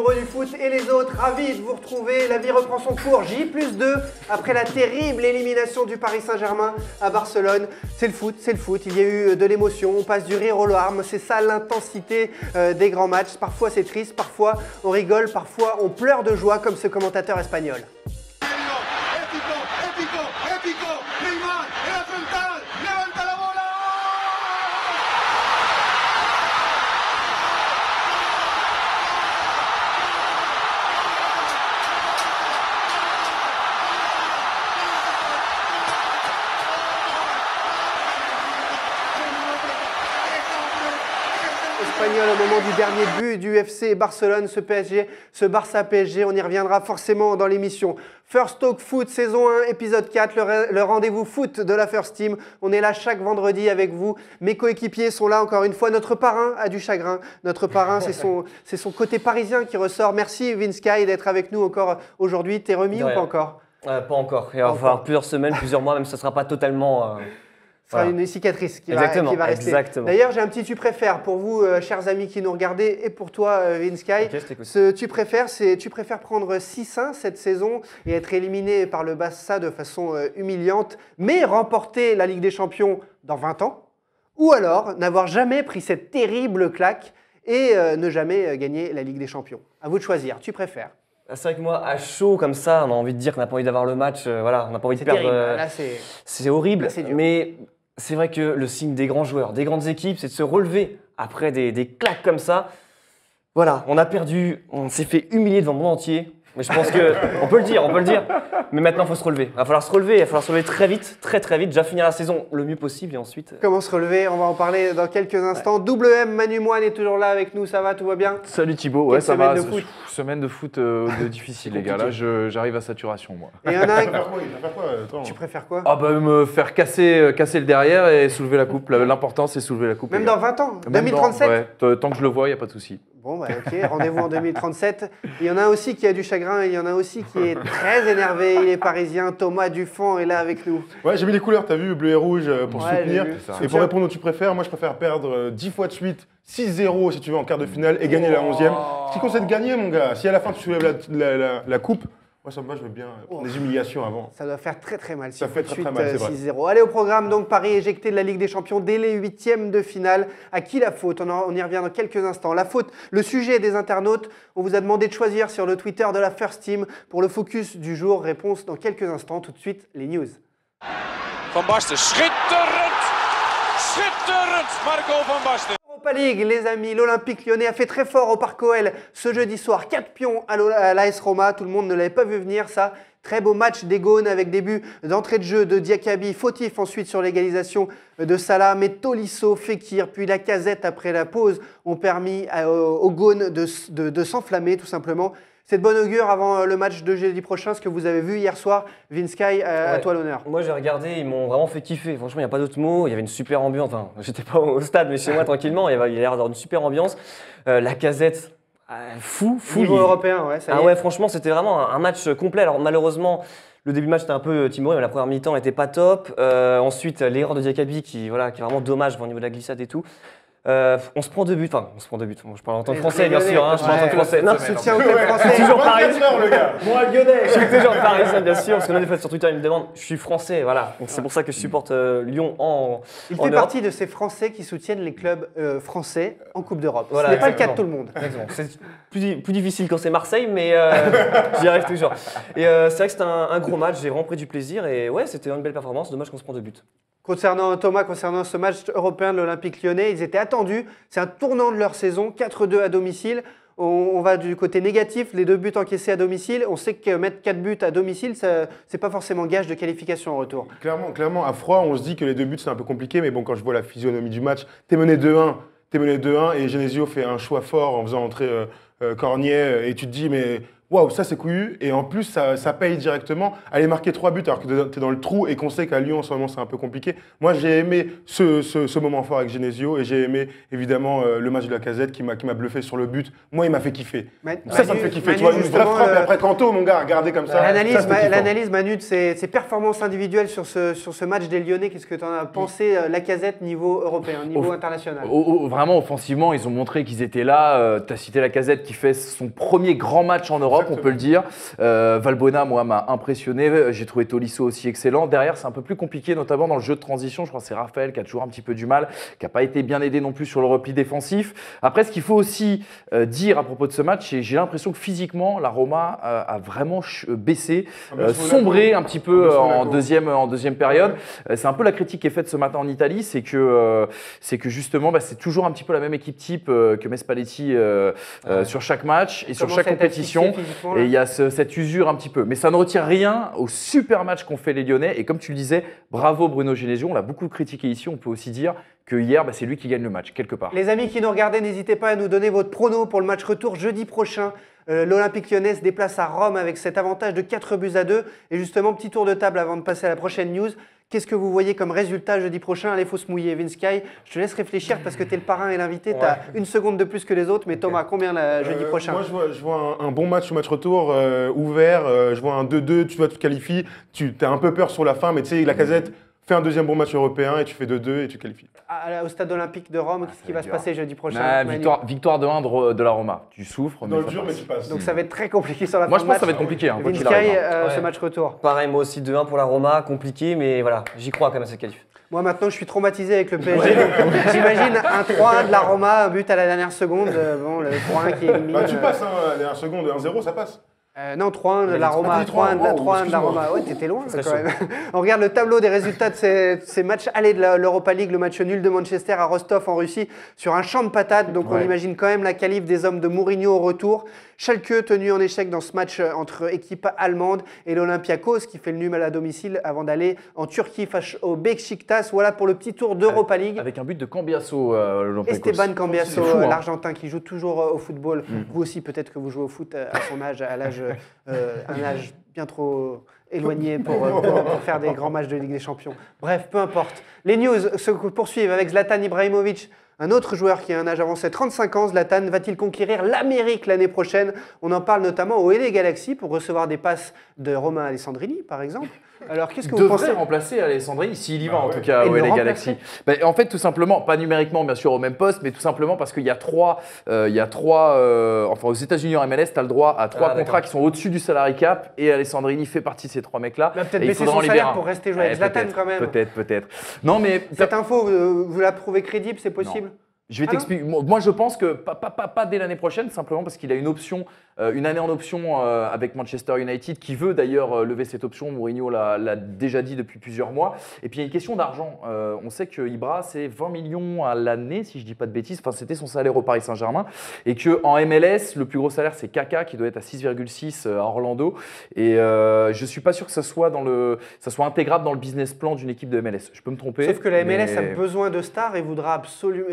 amoureux du foot et les autres, ravis de vous retrouver. La vie reprend son cours, J+2, après la terrible élimination du Paris Saint-Germain à Barcelone. C'est le foot, il y a eu de l'émotion, on passe du rire aux larmes, c'est ça l'intensité des grands matchs. Parfois c'est triste, parfois on rigole, parfois on pleure de joie comme ce commentateur espagnol. Espagnol au moment du dernier but du FC Barcelone, ce Barça PSG, on y reviendra forcément dans l'émission. First Talk Foot, saison 1, épisode 4, le rendez-vous foot de la First Team. On est là chaque vendredi avec vous. Mes coéquipiers sont là encore une fois. Notre parrain a du chagrin. Notre parrain, c'est son côté parisien qui ressort. Merci Vince Sky d'être avec nous encore aujourd'hui. T'es remis ou pas encore? Pas encore. Il va falloir plusieurs semaines, plusieurs mois, même si ça ne sera pas totalement... Ce sera une cicatrice qui va rester. Exactement. D'ailleurs, j'ai un petit tu préfères pour vous, chers amis qui nous regardez, et pour toi, Vince Sky. Ce tu préfères, c'est tu préfères prendre 6-1 cette saison et être éliminé par le Barça de façon humiliante, mais remporter la Ligue des Champions dans 20 ans, ou alors n'avoir jamais pris cette terrible claque et ne jamais gagner la Ligue des Champions. À vous de choisir, tu préfères. C'est vrai que moi, à chaud comme ça, on a envie de dire qu'on n'a pas envie d'avoir le match, voilà, on n'a pas envie de perdre. Là, c'est horrible, là, mais c'est vrai que le signe des grands joueurs, des grandes équipes, c'est de se relever après des claques comme ça. Voilà, on a perdu, on s'est fait humilier devant le monde entier. Mais je pense qu'on peut le dire, Mais maintenant, il faut se relever. Il va falloir se relever très vite, très vite. Déjà finir la saison le mieux possible et ensuite… Comment se relever? On va en parler dans quelques instants. Ouais. WM Manu Moine est toujours là avec nous, ça va, tout va bien? Salut Thibaut, ouais ça va. Semaine de foot difficile les gars, là j'arrive à saturation moi. Et il y en a Tu préfères quoi? Ah bah me faire casser le derrière et soulever la coupe. L'important c'est soulever la coupe. Même dans 20 ans, 2037? Tant que je le vois, il n'y a pas de souci. Bon, bah ok, rendez-vous en 2037. Il y en a aussi qui a du chagrin, il y en a aussi qui est très énervé. Il est parisien, Thomas Dufont est là avec nous. Ouais, j'ai mis les couleurs, t'as vu, bleu et rouge pour soutenir. Et pour répondre au tu préfères, moi je préfère perdre 10 fois de suite, 6-0 si tu veux en quart de finale et gagner la 11e. Ce qui conseille de gagner mon gars, si à la fin tu soulèves la coupe, moi ça me va, je veux bien prendre des humiliations avant. Ça doit faire très mal. Ça fait très mal, c'est vrai. 6-0. Allez au programme donc, Paris éjecté de la Ligue des Champions dès les 8e de finale. À qui la faute? On y revient dans quelques instants. La faute, le sujet des internautes. On vous a demandé de choisir sur le Twitter de la First Team pour le focus du jour. Réponse dans quelques instants. Tout de suite, les news. Van Basten, schitterend Marco Van Basten. Europa League, les amis, l'Olympique Lyonnais a fait très fort au Parc OL ce jeudi soir. 4 pions à l'AS Roma, tout le monde ne l'avait pas vu venir ça. Très beau match des Gaunes avec des buts d'entrée de jeu de Diakabi, fautif ensuite sur l'égalisation de Salah, mais Tolisso, Fekir, puis Lacazette après la pause ont permis aux Gaunes de s'enflammer tout simplement. C'est de bon augure avant le match de jeudi prochain, ce que vous avez vu hier soir. Vince Sky, à toi l'honneur. Moi j'ai regardé, ils m'ont vraiment fait kiffer. Franchement, il n'y a pas d'autre mot. Il y avait une super ambiance. Enfin, j'étais pas au stade, mais chez moi tranquillement. Il y a l'air d'avoir une super ambiance. Lacazette, fou. Niveau européen, ouais, ça y est. Ouais, franchement, c'était vraiment un match complet. Alors malheureusement, le début de match était un peu timoré, mais la première mi-temps n'était pas top. Ensuite, l'erreur de Diakabi qui est vraiment dommage au niveau de la glissade et tout. On se prend 2 buts, Bon, je parle en tant que français, bien sûr. Je parle en tant que français. Non, soutien au club français. Toujours parisien, le gars. Moi, Lyonnais. Je suis toujours parisien, bien sûr. Parce que là, des fois, sur Twitter, ils me demandent, je suis français, voilà. Donc, c'est pour ça que je supporte Lyon Il fait partie de ces Français qui soutiennent les clubs français en Coupe d'Europe. Voilà, ce n'est pas le cas de tout le monde. C'est plus difficile quand c'est Marseille, mais j'y arrive toujours. Et c'est vrai que c'était un gros match. J'ai vraiment pris du plaisir. Et ouais, c'était une belle performance. Dommage qu'on se prend 2 buts. Concernant ce match européen de l'Olympique Lyonnais, ils étaient attendus. C'est un tournant de leur saison, 4-2 à domicile. On va du côté négatif, les 2 buts encaissés à domicile. On sait que mettre 4 buts à domicile, c'est pas forcément gage de qualification en retour. Clairement, à froid, on se dit que les 2 buts c'est un peu compliqué, mais bon, quand je vois la physionomie du match, t'es mené 2-1 et Genesio fait un choix fort en faisant entrer Cornier et tu te dis mais waouh, ça c'est couillu. Et en plus, ça paye directement. Aller marquer 3 buts alors que tu es dans le trou et qu'on sait qu'à Lyon, en ce moment, c'est un peu compliqué. Moi, j'ai aimé ce moment fort avec Genesio et j'ai aimé évidemment le match de Lacazette qui m'a bluffé sur le but. Moi, il m'a fait kiffer. Ça me fait kiffer. Tu vois, une vraie frappe et après Kanto, mon gars, regardez comme ça. L'analyse, Manu, de ses performances individuelles sur ce match des Lyonnais, qu'est-ce que tu en as pensé, Lacazette, niveau européen, niveau international? Vraiment, offensivement, ils ont montré qu'ils étaient là. Tu as cité Lacazette qui fait son premier grand match en Europe, on peut le dire. Valbuena, moi, m'a impressionné. J'ai trouvé Tolisso aussi excellent. Derrière, c'est un peu plus compliqué, notamment dans le jeu de transition. Je crois que c'est Raphaël qui a toujours un petit peu du mal, qui n'a pas été bien aidé non plus sur le repli défensif. Après, ce qu'il faut aussi dire à propos de ce match, j'ai l'impression que physiquement, la Roma a vraiment baissé, sombré un petit peu en deuxième période. C'est un peu la critique qui est faite ce matin en Italie, c'est que justement, c'est toujours un petit peu la même équipe type que Spalletti sur chaque match et sur chaque compétition. Et il y a cette usure un petit peu. Mais ça ne retire rien au super match qu'ont fait les Lyonnais. Et comme tu le disais, bravo Bruno Genesio. On l'a beaucoup critiqué ici. On peut aussi dire que hier, c'est lui qui gagne le match, quelque part. Les amis qui nous regardaient, n'hésitez pas à nous donner votre prono pour le match retour jeudi prochain. L'Olympique Lyonnais se déplace à Rome avec cet avantage de 4-2. Et justement, petit tour de table avant de passer à la prochaine news. Qu'est-ce que vous voyez comme résultat jeudi prochain? Allez, faut se mouiller. Vince Sky, je te laisse réfléchir parce que tu es le parrain et l'invité. Tu as une seconde de plus que les autres. Mais Thomas, combien jeudi prochain? Moi, je vois un bon match au match retour, ouvert. Je vois un 2-2. Tu te qualifies. Tu as un peu peur sur la fin, mais tu sais, Lacazette fait un deuxième bon match européen et tu fais 2-2 et tu qualifies. Au stade olympique de Rome, qu'est-ce qui va se passer jeudi prochain? Victoire de 1 de la Roma. Tu souffres, mais dans le dur, mais tu passes. Donc ça va être très compliqué sur la fin. Moi, je pense que ça va être compliqué. Vince Sky, ce match retour. Pareil, moi aussi 2-1 pour la Roma, compliqué, mais voilà, j'y crois quand même à cette qualif. Moi maintenant, je suis traumatisé avec le PSG. Donc, j'imagine un 3-1 de la Roma, un but à la dernière seconde. Le 3-1 qui est éliminé. Tu passes, la dernière seconde, 1-0, ça passe. Non, 3-1 de la Roma. 3-1 de la Roma. Ouais, t'étais loin quand même. On regarde le tableau des résultats de ces matchs allés de l'Europa League, le match nul de Manchester à Rostov en Russie sur un champ de patates. Donc on imagine quand même la qualif des hommes de Mourinho au retour. Schalke tenu en échec dans ce match entre équipes allemandes et l'Olympiakos qui fait le nul à domicile avant d'aller en Turquie face au Beşiktaş. Voilà pour le petit tour d'Europa League. Avec un but de Cambiasso, l'Olympiakos. Esteban Cambiasso, l'Argentin qui joue toujours au football. Vous aussi, peut-être que vous jouez au foot à son âge, un âge bien trop éloigné pour faire des grands matchs de Ligue des Champions. Bref, peu importe. Les news se poursuivent avec Zlatan Ibrahimovic, un autre joueur qui a un âge avancé, 35 ans. Zlatan va-t-il conquérir l'Amérique l'année prochaine? On en parle notamment au LA Galaxy pour recevoir des passes de Romain Alessandrini, par exemple. Alors, qu'est-ce que vous pensez? Devrait remplacer Alessandrini, s'il y va en tout cas au LA Galaxy. En fait, tout simplement, pas numériquement bien sûr au même poste, mais tout simplement parce qu'il y a trois, enfin aux États-Unis en MLS, tu as le droit à 3 contrats qui sont au-dessus du salary cap et Alessandrini fait partie de ces 3 mecs-là. Il va peut-être baisser son salaire pour rester jouer avec Zlatan quand même. Peut-être. Non, mais cette info, vous la trouvez crédible, c'est possible? Je vais t'expliquer. Moi, je pense que pas dès l'année prochaine, simplement parce qu'il a une option, une année en option avec Manchester United, qui veut d'ailleurs lever cette option. Mourinho l'a déjà dit depuis plusieurs mois. Et puis, il y a une question d'argent. On sait que Ibra, c'est 20 millions à l'année, si je ne dis pas de bêtises. Enfin, c'était son salaire au Paris Saint-Germain. Et qu'en MLS, le plus gros salaire, c'est Kaka, qui doit être à 6,6 à Orlando. Et je ne suis pas sûr que ça soit intégrable dans le business plan d'une équipe de MLS. Je peux me tromper. Sauf que la MLS a besoin de stars et voudra absolument.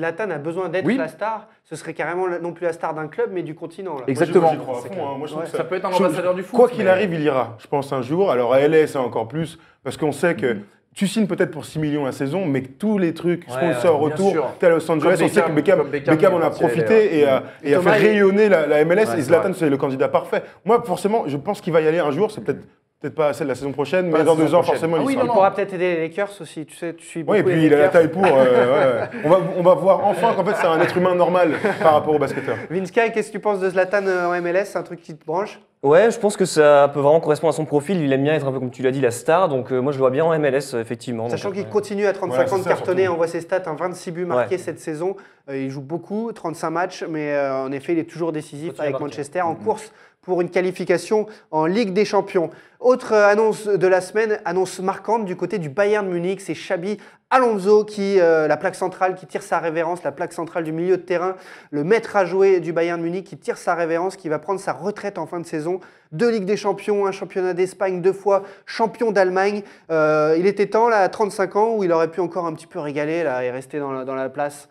Zlatan a besoin d'être la star. Ce serait carrément non plus la star d'un club, mais du continent. Là. Exactement. Moi, j'y crois à fond, Moi, je trouve que ça peut être un ambassadeur du foot. Quoi qu'il arrive, il ira. Je pense un jour. Alors à LA, c'est encore plus. Parce qu'on sait que tu signes peut-être pour 6 millions la saison, mais que tous les trucs sponsors autour, tu es à Los Angeles, on sait que Beckham en a profité et a fait rayonner la MLS. Et Zlatan, c'est le candidat parfait. Moi, forcément, je pense qu'il va y aller un jour. C'est peut-être pas celle de la saison prochaine, mais dans 2 ans, forcément, il sera. Il pourra peut-être aider les Lakers aussi. Tu sais, tu suis beaucoup. Oui, et puis il a la taille pour. On va voir enfin qu'en fait, c'est un être humain normal par rapport au basketteur. Vince Sky, qu'est-ce que tu penses de Zlatan en MLS? C'est un truc qui te branche? Ouais, je pense que ça peut vraiment correspondre à son profil. Il aime bien être un peu, comme tu l'as dit, la star. Donc moi, je le vois bien en MLS, effectivement. Sachant qu'il continue à 35 ans de cartonner, on voit ses stats, 26 buts marqués cette saison. Il joue beaucoup, 35 matchs, mais en effet, il est toujours décisif avec Manchester en course pour une qualification en Ligue des Champions. Autre annonce de la semaine, annonce marquante du côté du Bayern Munich, c'est Xabi Alonso qui, la plaque centrale qui tire sa révérence, la plaque centrale du milieu de terrain, le maître à jouer du Bayern Munich qui tire sa révérence, qui va prendre sa retraite en fin de saison. 2 Ligues des Champions, un championnat d'Espagne, 2 fois champion d'Allemagne. Il était temps, là, à 35 ans, où il aurait pu encore un petit peu régaler là, et rester dans la place.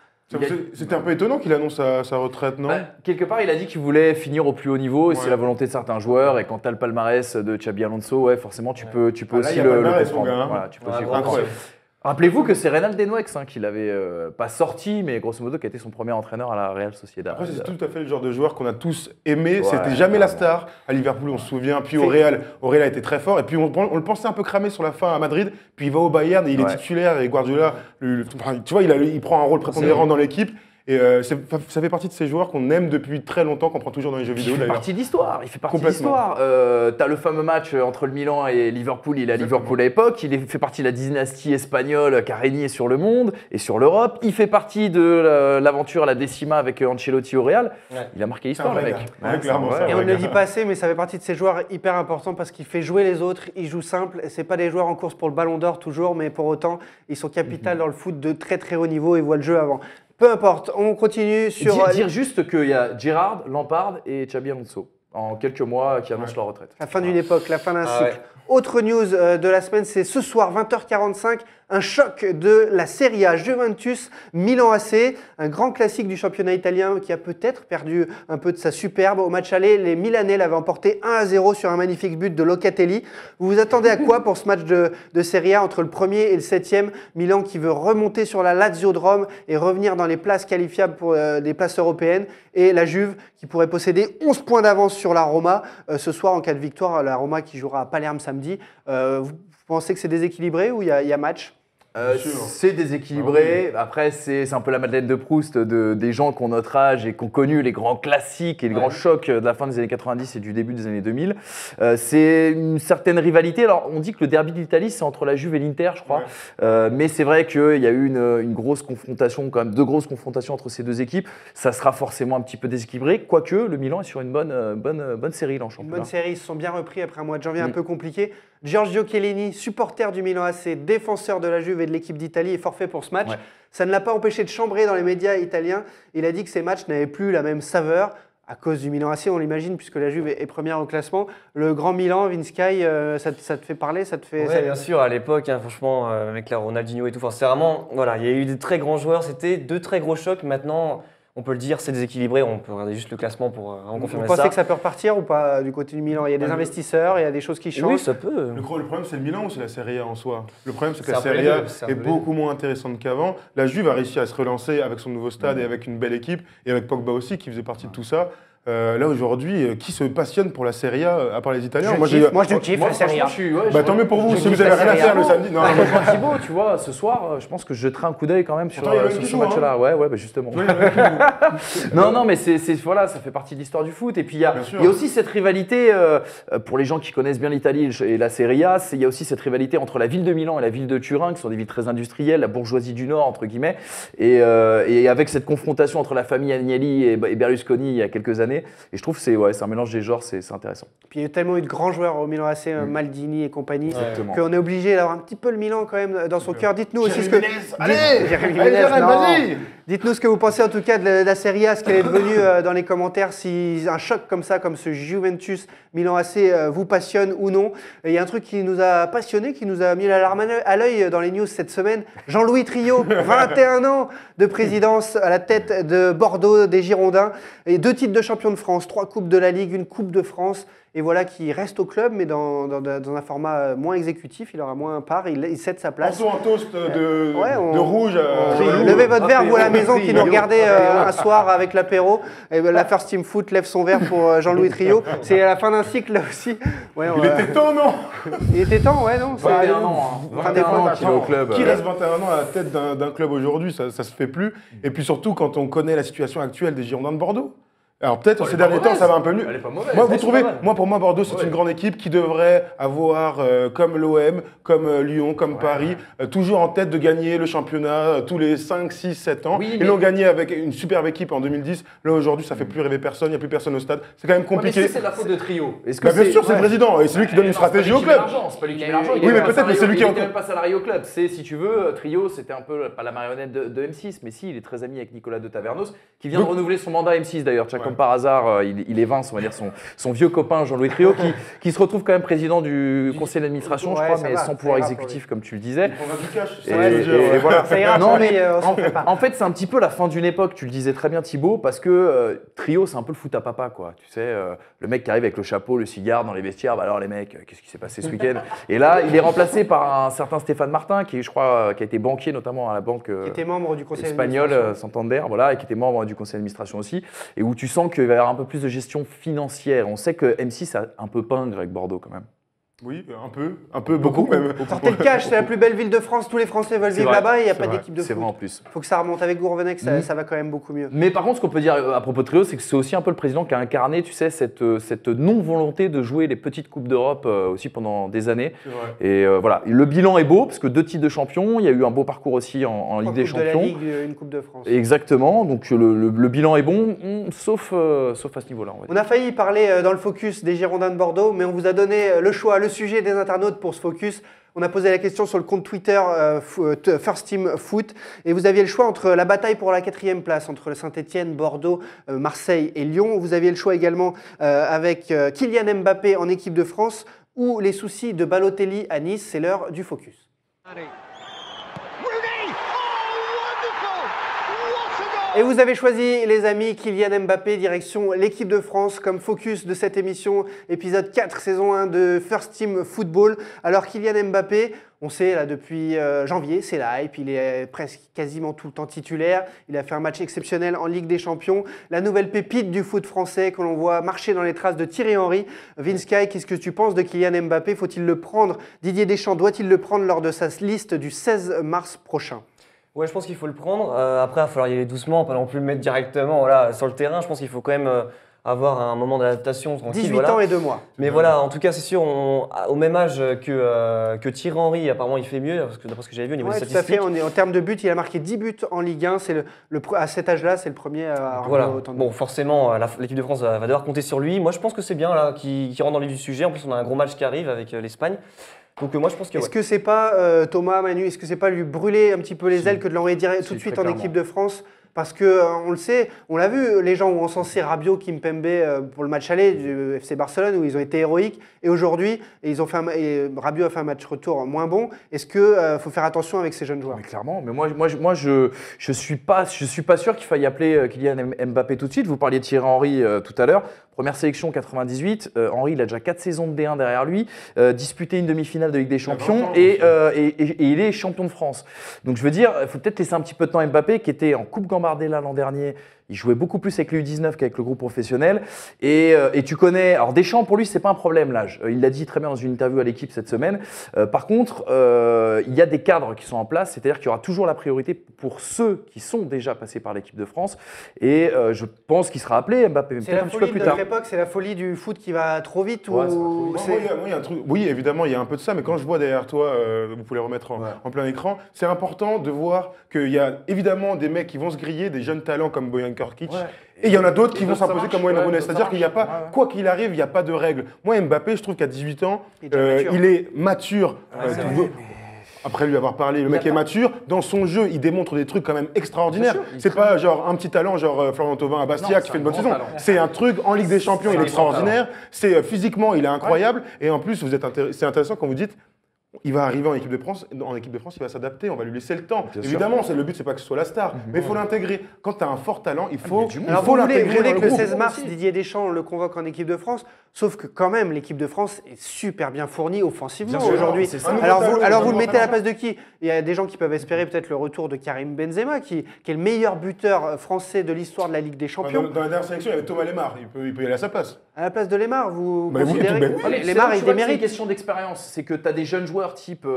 C'était un peu étonnant qu'il annonce sa retraite, non? Quelque part, il a dit qu'il voulait finir au plus haut niveau, et Ouais. c'est la volonté de certains joueurs. Et quand tu as le palmarès de Xabi Alonso, forcément, tu peux là, aussi il y a le palmarès, comprendre. mon gars, hein. Voilà, tu peux aussi le vraiment, comprendre. Incroyable. Rappelez-vous que c'est Reynald Denouex qui l'avait pas sorti, mais grosso modo qui a été son premier entraîneur à la Real Sociedad. Après, c'est tout à fait le genre de joueur qu'on a tous aimé. Ouais, C'était jamais la vraiment. star. À Liverpool, on se souvient. Puis au Real a été très fort. Et puis on le pensait un peu cramé sur la fin à Madrid. Puis il va au Bayern et il est titulaire. Et Guardiola, tu vois, il prend un rôle prépondérant dans l'équipe. Et ça fait partie de ces joueurs qu'on aime depuis très longtemps, qu'on prend toujours dans les jeux vidéo Il fait d'ailleurs. partie de l'histoire. Il fait partie de Complètement. l'histoire. T'as le fameux match entre le Milan et Liverpool. Il est à Liverpool à l'époque. Fait partie de la dynastie espagnole qui a régné sur le monde et sur l'Europe. Il fait partie de l'aventure à la Décima avec Ancelotti au Real. Ouais. Il a marqué C'est un l'histoire, le vrai mec. gars. Ouais, clairement, c'est un ça. Et vrai on ne le gars. dit pas assez, mais ça fait partie de ces joueurs hyper importants parce qu'il fait jouer les autres, il joue simple. C'est pas des joueurs en course pour le ballon d'or toujours, mais pour autant, ils sont capitales dans le foot de très très haut niveau et voient le jeu avant. Peu importe, on continue sur. Dire juste qu'il y a Gerrard, Lampard et Xabi Alonso en quelques mois qui annoncent leur retraite. La fin d'une époque, la fin d'un Ah cycle. ouais. Autre news de la semaine, c'est ce soir, 20h45, un choc de la Serie A, Juventus, Milan AC, un grand classique du championnat italien qui a peut-être perdu un peu de sa superbe. Au match aller, les Milanais l'avaient emporté 1-0 sur un magnifique but de Locatelli. Vous vous attendez à quoi pour ce match de Serie A entre le 1er et le 7e? Milan qui veut remonter sur la Lazio de Rome et revenir dans les places qualifiables pour des places européennes. Et la Juve qui pourrait posséder 11 points d'avance sur la Roma ce soir en cas de victoire. La Roma qui jouera à Palerme samedi. Vous pensez que c'est déséquilibré ou il y a match? sûr. C'est déséquilibré. Après, c'est un peu la Madeleine de Proust des gens qui ont notre âge et qui ont connu les grands classiques et les grands chocs de la fin des années 90 et du début des années 2000. C'est une certaine rivalité. Alors, on dit que le derby d'Italie, c'est entre la Juve et l'Inter, je crois. Mais c'est vrai qu'il y a eu une grosse confrontation, quand même deux grosses confrontations entre ces deux équipes. Ça sera forcément un petit peu déséquilibré, quoique le Milan est sur une bonne série là en Une championnat. bonne série, ils se sont bien repris après un mois de janvier un peu compliqué. Giorgio Chiellini, supporter du Milan AC, défenseur de la Juve et de l'équipe d'Italie, est forfait pour ce match. Ouais. Ça ne l'a pas empêché de chambrer dans les médias italiens. Il a dit que ces matchs n'avaient plus la même saveur à cause du Milan AC, on l'imagine, puisque la Juve est première au classement. Le grand Milan, Vince Sky, ça te fait parler, ça te fait... Ouais, bien sûr, à l'époque, franchement, avec la Ronaldinho et tout, c'est vraiment, voilà, il y a eu des très grands joueurs, c'était deux très gros chocs. Maintenant, on peut le dire, c'est déséquilibré, on peut regarder juste le classement pour en Vous confirmer pensez ça. que ça peut repartir ou pas du côté du Milan? Il y a des investisseurs, il y a des choses qui changent. Oui, ça peut. Le problème, c'est le Milan ou c'est la Serie A en soi? Le problème, c'est que C'est la un peu les Serie A deux, c'est un est peu les beaucoup moins intéressante qu'avant. La Juve a réussi à se relancer avec son nouveau stade et avec une belle équipe, et avec Pogba aussi, qui faisait partie de tout ça. Là, aujourd'hui, qui se passionne pour la Serie A, à part les Italiens? Moi, je kiffe la Serie A. Bah, tant mieux pour vous, Je si vous kiffe avez la rien à Serie A. faire le samedi. Non, non, Moi, Thibaut, tu vois, ce soir, je pense que je jetterai un coup d'œil quand même sur, Pourtant, il y a sur même ce qui joue, match-là. Ouais, bah justement. Non, mais voilà, ça fait partie de l'histoire du foot. Et puis, il y a aussi cette rivalité, pour les gens qui connaissent bien l'Italie et la Serie A, il y a aussi cette rivalité entre la ville de Milan et la ville de Turin, qui sont des villes très industrielles, la bourgeoisie du Nord, entre guillemets. Et avec cette confrontation entre la famille Agnelli et Berlusconi il y a quelques années. Et je trouve que c'est un mélange des genres, c'est intéressant. Puis il y a tellement eu de grands joueurs au Milan AC, Maldini et compagnie, Exactement. qu'on est obligé d'avoir un petit peu le Milan quand même dans son cœur. Dites-nous aussi ce que... Jérémy allez, Ménez, Jérémy, non. vas-y. Dites-nous ce que vous pensez en tout cas de la Serie A, ce qu'elle est devenue dans les commentaires, si un choc comme ça, comme ce Juventus Milan AC vous passionne ou non. Et il y a un truc qui nous a passionné, qui nous a mis la larme à l'œil dans les news cette semaine. Jean-Louis Trio, 21 ans de présidence à la tête de Bordeaux, des Girondins, et 2 titres de champion de France, 3 coupes de la Ligue, une coupe de France. Et voilà, qui reste au club, mais dans un format moins exécutif, il aura moins part, il cède sa place. Portons un toast de Ouais, rouge. Levez votre verre, vous à la maison qui nous regardez un soir avec l'apéro. Et ben, la First Team Foot lève son verre pour Jean-Louis Trio. C'est à la fin d'un cycle là aussi. Ouais, Il était temps, non? Il était temps, ouais, non? 21 ans, hein. Fin des 21 ans points. qu'il est au club. Qui reste 21 ans à la tête d'un club aujourd'hui? Ça se fait plus. Et puis surtout, quand on connaît la situation actuelle des Girondins de Bordeaux. Alors peut-être ces derniers temps, ça va un peu mieux. Elle est pas mauvaise. Moi, Elle vous est trouvez, pas mal. moi, pour moi, Bordeaux, c'est une grande équipe qui devrait avoir, comme l'OM, comme Lyon, comme Paris, toujours en tête de gagner le championnat tous les 5, 6, 7 ans. Oui, Ils mais- l'ont gagné avec une superbe équipe en 2010. Là, aujourd'hui, ça fait plus rêver personne, il n'y a plus personne au stade. C'est quand même Ouais, mais compliqué. c'est de la faute de Trio. Est-ce Bah, bien sûr, c'est le président, et c'est lui qui donne une stratégie au club. C'est pas lui qui met l'argent. Oui, mais peut-être, mais c'est lui qui est est même pas salarié au club. C'est, si tu veux, Trio, c'était un peu pas la marionnette de M6, mais si, il est très ami avec Nicolas de Tavernos, qui vient de Donc- renouveler son mandat M6 d'ailleurs. Chaque comme par hasard, il évince, on va dire, son vieux copain Jean-Louis Trio, qui se retrouve quand même président du conseil d'administration, je crois, mais sans pouvoir exécutif, comme tu le disais. Il prendra du cash. Et voilà. Ça ira Non, pour lui, mais on s'en fait pas. en fait, c'est un petit peu la fin d'une époque, tu le disais très bien Thibaut, parce que Trio, c'est un peu le foot à papa, quoi. Tu sais, le mec qui arrive avec le chapeau, le cigare dans les vestiaires, bah alors les mecs, qu'est-ce qui s'est passé ce week-end? Et là, il est remplacé par un certain Stéphane Martin, qui je crois, qui a été banquier notamment à la banque Qui était membre du conseil espagnole, d'administration. Santander, voilà, et qui était membre du conseil d'administration aussi, et où tu sens qu'il va y avoir un peu plus de gestion financière. On sait que M6 a un peu pingre avec Bordeaux quand même. Oui, un peu, beaucoup même. Sortez le cash, c'est la plus belle ville de France, tous les Français veulent vivre vrai, là-bas et il n'y a c'est pas vrai, d'équipe de C'est foot. vrai en plus. Faut que ça remonte avec Gourvenec, ça va quand même beaucoup mieux. Mais par contre, ce qu'on peut dire à propos de Trio, c'est que c'est aussi un peu le président qui a incarné, tu sais, cette non-volonté de jouer les petites Coupes d'Europe aussi pendant des années. C'est vrai. Et voilà, le bilan est beau, parce que 2 titres de champion, il y a eu un beau parcours aussi en Ligue des Coupe de la Champions. Ligue, une Coupe de France. Exactement, donc le bilan est bon, sauf à ce niveau-là. On va dire. On a failli parler dans le focus des Girondins de Bordeaux, mais on vous a donné le choix, le sujet des internautes pour ce focus. On a posé la question sur le compte Twitter First Team Foot et vous aviez le choix entre la bataille pour la 4e place entre Saint-Etienne, Bordeaux, Marseille et Lyon. Vous aviez le choix également avec Kylian Mbappé en équipe de France ou les soucis de Balotelli à Nice. C'est l'heure du focus. Et vous avez choisi, les amis, Kylian Mbappé, direction l'équipe de France, comme focus de cette émission, épisode 4, saison 1 de First Team Football. Alors Kylian Mbappé, on sait là depuis janvier, c'est la hype, il est presque quasiment tout le temps titulaire. Il a fait un match exceptionnel en Ligue des Champions. La nouvelle pépite du foot français que l'on voit marcher dans les traces de Thierry Henry. Vince Sky, qu'est-ce que tu penses de Kylian Mbappé? Faut-il le prendre? Didier Deschamps doit-il le prendre lors de sa liste du 16 mars prochain? Ouais, je pense qu'il faut le prendre. Après, il va falloir y aller doucement, pas non plus le mettre directement voilà, sur le terrain. Je pense qu'il faut quand même avoir un moment d'adaptation tranquille. 18 voilà. ans et 2 mois. Mais voilà, en tout cas, c'est sûr, au même âge que Thierry Henry, apparemment, il fait mieux, parce que d'après ce que j'avais vu au niveau Ouais, des tout à fait. statistiques. En termes de buts, il a marqué 10 buts en Ligue 1. C'est à cet âge-là, c'est le premier à avoir Voilà. autant de Bon, buts. forcément, l'équipe de France va devoir compter sur lui. Moi, je pense que c'est bien là, qu'il rentre dans le vif du sujet. En plus, on a un gros match qui arrive avec l'Espagne. Donc moi, je pense que Est-ce ouais. que c'est pas, Thomas, Manu, est-ce que c'est pas lui brûler un petit peu les Si. ailes que de l'envoyer tout de Si, suite très en clairement. équipe de France? Parce que on le sait, on l'a vu, les gens ont encensé Rabiot, Kimpembe pour le match aller du FC Barcelone où ils ont été héroïques. Et aujourd'hui, Rabiot a fait un match retour moins bon. Est-ce qu'il faut faire attention avec ces jeunes joueurs? Mais clairement, mais moi je suis pas sûr qu'il faille appeler Kylian Mbappé tout de suite. Vous parliez de Thierry Henry tout à l'heure. Première sélection 98, Henry il a déjà 4 saisons de D1 derrière lui, disputé une demi-finale de Ligue des Champions et il est champion de France. Donc je veux dire, il faut peut-être laisser un petit peu de temps à Mbappé qui était en Coupe Gambardella l'an dernier. Il jouait beaucoup plus avec le U19 qu'avec le groupe professionnel. Et tu connais. Alors Deschamps, pour lui, c'est pas un problème l'âge. Il l'a dit très bien dans une interview à l'équipe cette semaine. Par contre, il y a des cadres qui sont en place, c'est-à-dire qu'il y aura toujours la priorité pour ceux qui sont déjà passés par l'équipe de France. Et je pense qu'il sera appelé Mbappé C'est peut-être la un petit peu folie plus de tard. notre époque, c'est la folie du foot qui va trop vite. Ouais, ou ça va trop vite. c'est- Moi, il y a un truc. Oui, évidemment, il y a un peu de ça, mais quand je vois derrière toi, vous pouvez le remettre en plein écran, c'est important de voir qu'il y a évidemment des mecs qui vont se griller, des jeunes talents comme Bojan Korkic. Ouais. Et il y en a d'autres qui Et vont d'autres, ça s'imposer marche. comme Wayne Ouais, Rooney. d'autres, ça C'est-à-dire qu'il n'y a marche. pas, Ouais. quoi qu'il arrive, il n'y a pas de règles. Moi, Mbappé, je trouve qu'à 18 ans, Il est déjà mature. il est mature. c'est Tu vrai, veux- Après lui avoir parlé, le mec est mature. Dans son jeu, il démontre des trucs quand même extraordinaires. Bien sûr, il C'est pas genre un petit talent, genre Florian Thauvin à Bastia Non, qui c'est fait une un bonne grand saison. talent. C'est un truc en Ligue des Champions, il est un grand extraordinaire. C'est physiquement, il est incroyable. Et en plus, c'est intéressant quand vous dites. Il va arriver en équipe de France, il va s'adapter, on va lui laisser le temps. Bien sûr. Évidemment, le but, c'est pas que ce soit la star, mais il faut l'intégrer. Quand tu as un fort talent, il faut Alors vous voulez l'intégrer dans que le le groupe. 16 mars, Didier Deschamps le convoque en équipe de France, sauf que quand même, l'équipe de France est super bien fournie offensivement Bien sûr, aujourd'hui. c'est ça. Alors Un vous le nouveau mettez à la talent. place de qui? Il y a des gens qui peuvent espérer peut-être le retour de Karim Benzema, qui est le meilleur buteur français de l'histoire de la Ligue des Champions. Dans la dernière sélection, il y avait Thomas Lemar, il peut y aller à sa place. À la place de Lemar, vous Bah oui, considérez bah oui. que Mais Lemar, c'est là où il tu vois que c'est une démérite. question d'expérience. C'est que tu as des jeunes joueurs type,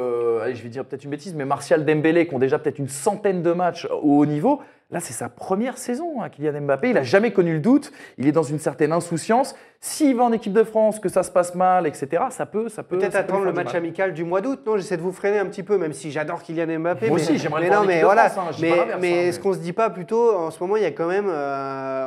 allez, je vais dire peut-être une bêtise, mais Martial Dembélé qui ont déjà peut-être une centaine de matchs au haut niveau. Là, c'est sa première saison, Kylian Mbappé. Il n'a jamais connu le doute. Il est dans une certaine insouciance. S'il va en équipe de France, que ça se passe mal, etc., ça peut. Peut-être ça peut attendre lui le faire du match mal. amical du mois d'aût. Non, j'essaie de vous freiner un petit peu, même si j'adore Kylian Mbappé. Moi mais, aussi, j'aimerais mais le voir non, en mais équipe de voilà. France, hein, je dis pas l'inverse, Mais hein, est-ce qu'on se dit pas plutôt, en ce moment, il y a quand même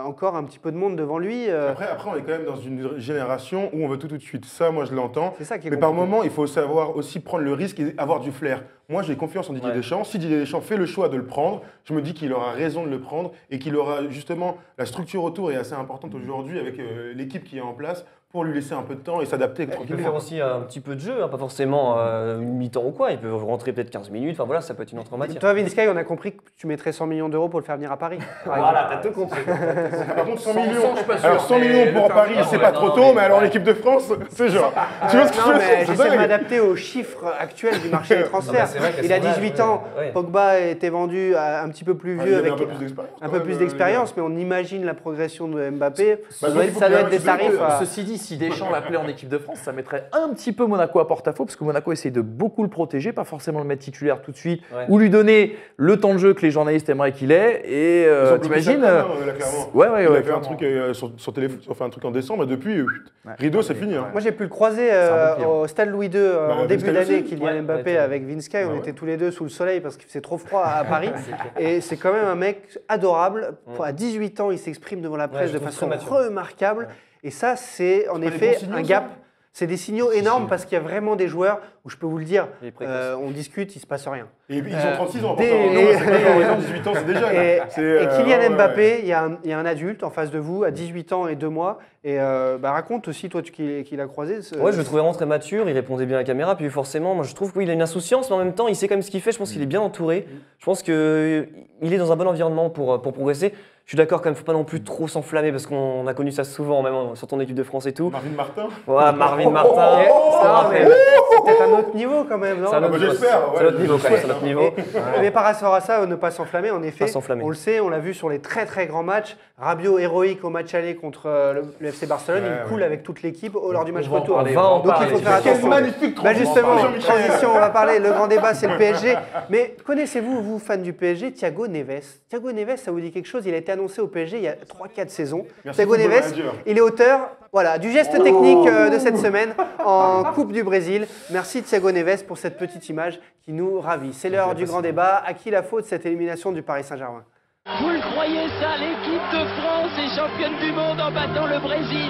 encore un petit peu de monde devant lui. Après, on est quand même dans une génération où on veut tout de suite. Ça, moi, je l'entends. C'est ça qui est Mais par compliqué. moment, il faut savoir aussi prendre le risque et avoir du flair. Moi, j'ai confiance en Didier Deschamps. Si Didier Deschamps fait le choix de le prendre, je me dis qu'il aura raison de le prendre et qu'il aura justement la structure autour est assez importante aujourd'hui avec l'équipe qui est en place pour lui laisser un peu de temps et s'adapter Il peut tranquillement. faire aussi un petit peu de jeu, hein, pas forcément une mi-temps ou quoi. Il peut rentrer peut-être 15 minutes. Enfin voilà, ça peut être une entrée en matière. Toi, Vince Sky, on a compris que tu mettrais 100 millions d'euros pour le faire venir à Paris. Voilà, t'as tout compris. Par contre, 100 100, millions, je suis pas sûr, alors 100 mais millions pour le Paris, temps- c'est non, pas non, trop non, tôt, mais- mais alors l'équipe de France, c'est genre. Tu vois ce que je Non, veux mais dire? C'est j'essaie de dingue. m'adapter aux chiffres actuels du marché des transferts. c'est vrai qu'à Il a son âge, 18 ans, ouais. Pogba a été vendu à un petit peu plus Ah, vieux il avait avec un peu plus d'expérience. un quand peu même, plus les d'expérience, mais on imagine la progression de Mbappé. Ça donc, doit il être, faut ça doit qu'il être des y ait un tarifs à... Ceci dit, si Deschamps l'appelait en équipe de France, ça mettrait un petit peu Monaco à porte-à-faux, parce que Monaco essaye de beaucoup le protéger, pas forcément le mettre titulaire tout de suite, Ouais. ou lui donner le temps de jeu que les journalistes aimeraient qu'il ait. Et Ils ont bloqué t'imagines ça, là, clairement. Ouais, Il a fait un clairement. truc sur téléphone, ils ont fait un truc en décembre, et depuis, rideau, c'est fini. hein. Moi, j'ai pu le croiser un bon pire. au Stade Louis II en Vince début Sky d'année, aussi. Kylian Ouais, Mbappé ouais, avec Vince Sky. On ouais. était tous les deux sous le soleil parce qu'il faisait trop froid à Paris. Et c'est quand même un mec adorable. À 18 ans, il s'exprime devant la presse je de trouve façon très mature. remarquable. Et ça, c'est en pas des effet bons signaux, un ça gap. C'est des signaux énormes parce qu'il y a vraiment des joueurs où je peux vous le dire, Il est précoce. on discute, il se passe rien. Et ils ont 36 ans, dès- pourtant. Non, c'est pas genre, ils ont 18 ans, c'est déjà. Et Kylian Mbappé, il y a un adulte en face de vous à 18 ans et 2 mois. Et raconte aussi, toi, qui l'as croisé. Ouais, je le trouvais vraiment très mature, il répondait bien à la caméra, puis forcément, moi je trouve qu'il a une insouciance, mais en même temps, il sait quand même ce qu'il fait, je pense qu'il est bien entouré. Je pense qu'il est dans un bon environnement pour progresser. Je suis d'accord quand même, faut pas non plus trop s'enflammer, parce qu'on a connu ça souvent, même sur ton équipe de France et tout. Marvin Martin. Ouais, Marvin Martin. Non, mais c'est peut-être un autre niveau quand même, non C'est un autre bah, niveau, j'espère, c'est ouais, notre niveau quand même, c'est j'espère. notre niveau. Mais par rapport à ça, ne pas s'enflammer, en effet, Pas s'enflammer. on le sait, on l'a vu sur les très très grands matchs. Rabiot héroïque au match aller contre le FC Barcelone, il coule avec toute l'équipe lors du match va en retour. parler, Donc on va en il faut parler. faire Quel attention. magnifique Bah justement, Jean-Michel. transition, on va parler. Le grand débat, c'est le PSG. Mais connaissez-vous, vous, fans du PSG, Thiago Neves? Thiago Neves, ça vous dit quelque chose? Il a été annoncé au PSG il y a 3-4 saisons. Merci, Thiago football Neves, manager. il est auteur du geste technique de cette semaine en Coupe du Brésil. Merci Thiago Neves pour cette petite image qui nous ravit. C'est l'heure du grand débat. À qui la faute cette élimination du Paris Saint-Germain? Vous le croyez ça, l'équipe de France est championne du monde en battant le Brésil.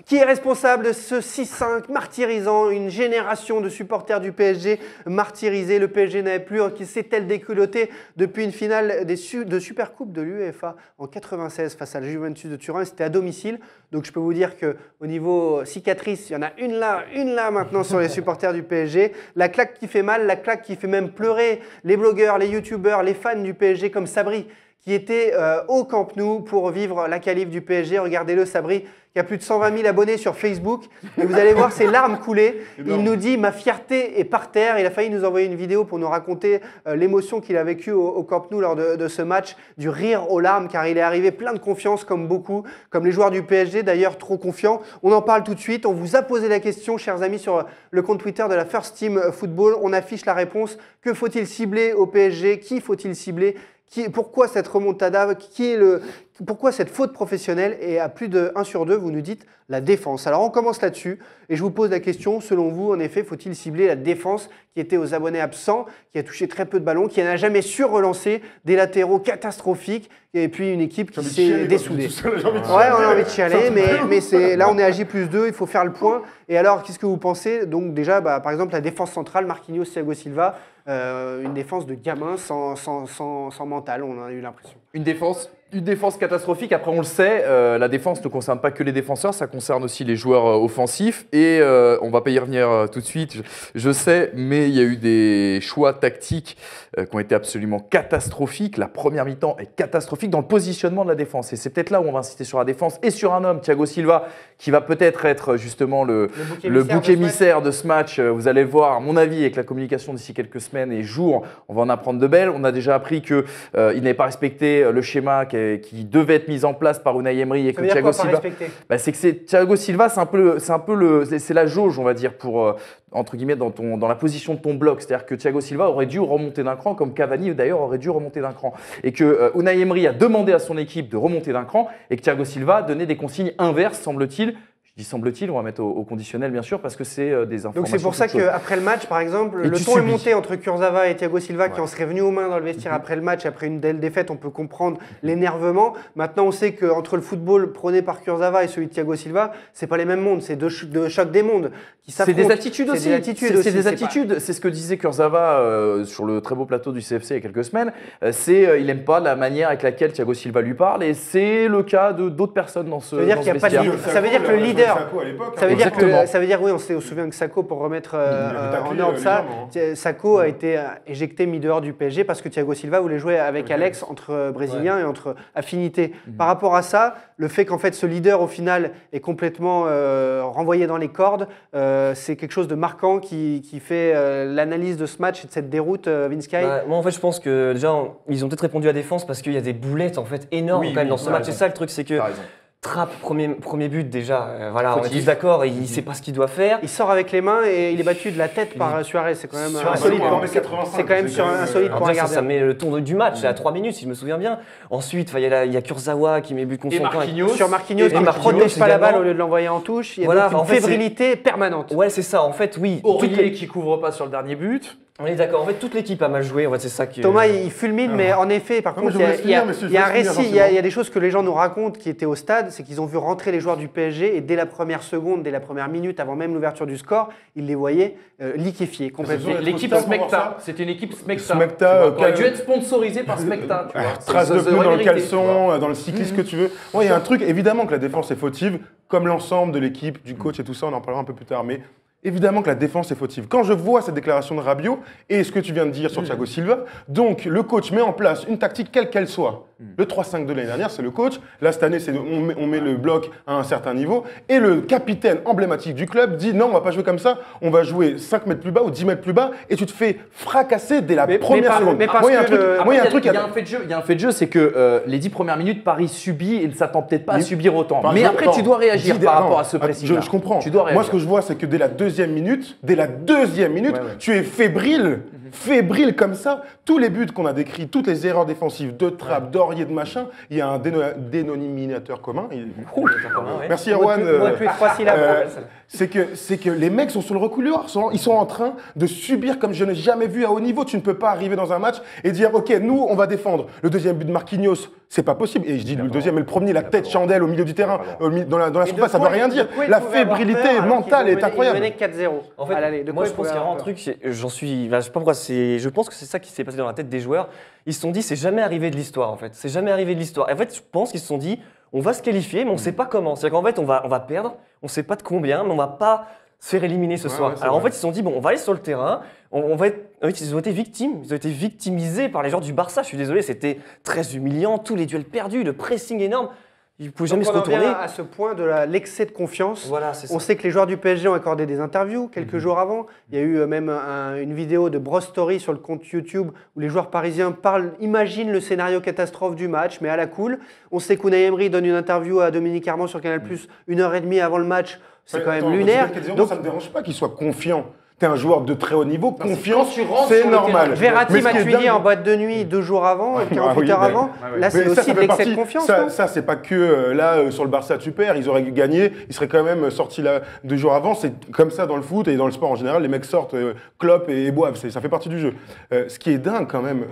Qui est responsable de ce 6-5 martyrisant une génération de supporters du PSG martyrisés? Le PSG n'avait plus, qui s'est-elle déculottée depuis une finale de Supercoupe de l'UEFA en 96 face à la Juventus de Turin. C'était à domicile. Donc je peux vous dire qu'au niveau cicatrice, il y en a une là maintenant sur les supporters du PSG. La claque qui fait mal, la claque qui fait même pleurer les blogueurs, les youtubeurs, les fans du PSG comme Sabri, qui était au Camp Nou pour vivre la qualif du PSG. Regardez-le, Sabri, qui a plus de 120 000 abonnés sur Facebook. Et vous allez voir ses larmes couler. Il nous dit « Ma fierté est par terre ». Il a failli nous envoyer une vidéo pour nous raconter l'émotion qu'il a vécue au Camp Nou lors de ce match, du rire aux larmes, car il est arrivé plein de confiance, comme beaucoup, comme les joueurs du PSG, d'ailleurs trop confiants. On en parle tout de suite. On vous a posé la question, chers amis, sur le compte Twitter de la First Team Football. On affiche la réponse. Que faut-il cibler au PSG? Qui faut-il cibler? Pourquoi cette remontada? Pourquoi cette faute professionnelle? Et à plus de 1 sur 2, vous nous dites la défense. Alors on commence là-dessus et je vous pose la question, selon vous, en effet, faut-il cibler la défense qui était aux abonnés absents, qui a touché très peu de ballons, qui n'a jamais su relancer, des latéraux catastrophiques et puis une équipe qui s'est dessoudée? Ouais, on a envie de chialer, mais là on est à J+2, il faut faire le point. Et alors, qu'est-ce que vous pensez? Donc déjà, par exemple, la défense centrale, Marquinhos, Thiago Silva, une défense de gamin sans mental, on a eu l'impression. Une défense catastrophique. Après, on le sait, la défense ne concerne pas que les défenseurs, ça concerne aussi les joueurs offensifs. Et on ne va pas y revenir tout de suite, je sais, mais il y a eu des choix tactiques qui ont été absolument catastrophiques. La première mi-temps est catastrophique dans le positionnement de la défense. Et c'est peut-être là où on va insister sur la défense et sur un homme, Thiago Silva, qui va peut-être être justement le bouc émissaire de ce match. Vous allez le voir, à mon avis, avec la communication d'ici quelques semaines et jours, on va en apprendre de belles. On a déjà appris qu'il n'avait pas respecté le schéma qui devait être mis en place par Unai Emery et que Thiago Silva. C'est que Thiago Silva, c'est la jauge, on va dire, pour entre guillemets dans la position de ton bloc. C'est-à-dire que Thiago Silva aurait dû remonter d'un cran, comme Cavani d'ailleurs aurait dû remonter d'un cran, et que Unai Emery a demandé à son équipe de remonter d'un cran, et que Thiago Silva donnait des consignes inverses, semble-t-il. Je dis semble-t-il, on va mettre au conditionnel bien sûr parce que c'est des informations. Donc c'est pour ça qu'après le match, par exemple, le ton est monté entre Kurzawa et Thiago Silva qui en seraient venus aux mains dans le vestiaire après le match, après une défaite, on peut comprendre l'énervement. Maintenant, on sait qu'entre le football prôné par Kurzawa et celui de Thiago Silva, c'est pas les mêmes mondes, c'est deux chocs des mondes qui s'affrontent. C'est des attitudes aussi. C'est des attitudes. C'est ce que disait Kurzawa sur le très beau plateau du CFC il y a quelques semaines. Il n'aime pas la manière avec laquelle Thiago Silva lui parle et c'est le cas d'autres personnes dans ce. Ça veut dire qu'il n'y a pas de leader. Ça veut dire que le leader. Ça veut dire, oui, on se souvient que Sakho, pour remettre en ordre ça, Sakho a été éjecté mis dehors du PSG parce que Thiago Silva voulait jouer avec Alex entre Brésiliens et entre affinités. Par rapport à ça, le fait qu'en fait ce leader au final est complètement renvoyé dans les cordes, c'est quelque chose de marquant qui fait l'analyse de ce match et de cette déroute, Vince Sky. Moi en fait je pense que déjà ils ont peut-être répondu à défense parce qu'il y a des boulettes en fait énormes quand même dans ce match. C'est ça le truc, c'est que Trapp, premier but déjà, voilà, on est tous d'accord, il ne sait pas ce qu'il doit faire. Il sort avec les mains et il est battu de la tête par Suarez, c'est quand même insolite. C'est quand même insolite pour un gardien. Ça met le ton du match, à 3 minutes si je me souviens bien. Ensuite, il y a Kurzawa qui met but conséquent. Sur Marquinhos qui ne protège pas la balle au lieu de l'envoyer en touche. Il y a une fébrilité permanente. Ouais, c'est ça, en fait, oui. Aurier qui couvre pas sur le dernier but. On est d'accord, en fait toute l'équipe a mal joué, en fait, c'est ça que… Thomas il fulmine, mais en effet, par contre, il y a un récit, il y a des choses que les gens nous racontent qui étaient au stade, c'est qu'ils ont vu rentrer les joueurs du PSG et dès la première seconde, dès la première minute, avant même l'ouverture du score, ils les voyaient liquéfiés complètement. L'équipe Smecta, c'était une équipe Smecta qui a dû être sponsorisée par Smecta. Trace de pneus dans le caleçon, dans le cycliste que tu veux. Il y a un truc, évidemment que la défense est fautive, comme l'ensemble de l'équipe, du coach et tout ça, on en parlera un peu plus tard, mais évidemment que la défense est fautive. Quand je vois cette déclaration de Rabiot et ce que tu viens de dire sur Thiago Silva, donc le coach met en place une tactique quelle qu'elle soit. Le 3-5 de l'année dernière, c'est le coach. Là, cette année, on met le bloc à un certain niveau. Et le capitaine emblématique du club dit non, on va pas jouer comme ça, on va jouer 5 mètres plus bas ou 10 mètres plus bas et tu te fais fracasser dès la première seconde. Il y a un fait de jeu, c'est que les 10 premières minutes, Paris subit et ne s'attend peut-être pas à subir autant. Mais après, tu dois réagir par rapport à ce pressing-là. Je comprends. Moi, ce que je vois, c'est que dès la deuxième minute, tu es fébrile comme ça. Tous les buts qu'on a décrits, toutes les erreurs défensives de Trapp, d'Aurier, de machin, il y a un dénominateur commun. Merci Erwan. C'est que les mecs sont sur le reculoir, ils sont en train de subir comme je n'ai jamais vu à haut niveau. Tu ne peux pas arriver dans un match et dire ok, nous on va défendre. Le deuxième but de Marquinhos, c'est pas possible. Et je dis le deuxième et le premier, la tête chandelle au milieu du terrain, dans la surface, ça veut rien dire. La fébrilité mentale est incroyable. Ils menaient 4-0. En fait, moi je pense qu'il y a un truc, je sais pas pourquoi, je pense que c'est ça qui s'est passé dans la tête des joueurs. Ils se sont dit c'est jamais arrivé de l'histoire en fait. C'est jamais arrivé de l'histoire. Et en fait, je pense qu'ils se sont dit on va se qualifier, mais on ne sait pas comment. C'est-à-dire qu'en fait, on va perdre, on ne sait pas de combien, mais on ne va pas se faire éliminer ce soir. Alors en fait, ils se sont dit, bon, on va aller sur le terrain, ils ont été victimes, ils ont été victimisés par les joueurs du Barça. Je suis désolé, c'était très humiliant, tous les duels perdus, le pressing énorme. Ils ne pouvaient jamais se retourner. On en vient à ce point de l'excès de confiance. Voilà, on sait que les joueurs du PSG ont accordé des interviews quelques jours avant. Il y a eu même une vidéo de Bros Story sur le compte YouTube où les joueurs parisiens imaginent le scénario catastrophe du match, mais à la cool. On sait qu'Unai Emery donne une interview à Dominique Armand sur Canal+, 1h30 avant le match. C'est quand même lunaire. Donc ça ne me dérange pas qu'il soit confiant. T'es un joueur de très haut niveau, confiance, c'est normal. Verratti Matuidi en boîte de nuit 2 jours avant, 48 heures avant. Là, c'est aussi de l'excès de confiance. Ça, c'est pas que là, sur le Barça, tu perds, ils auraient gagné, ils seraient quand même sortis là 2 jours avant. C'est comme ça dans le foot et dans le sport en général, les mecs sortent, clopent et boivent. Ça fait partie du jeu. Ce qui est dingue quand même.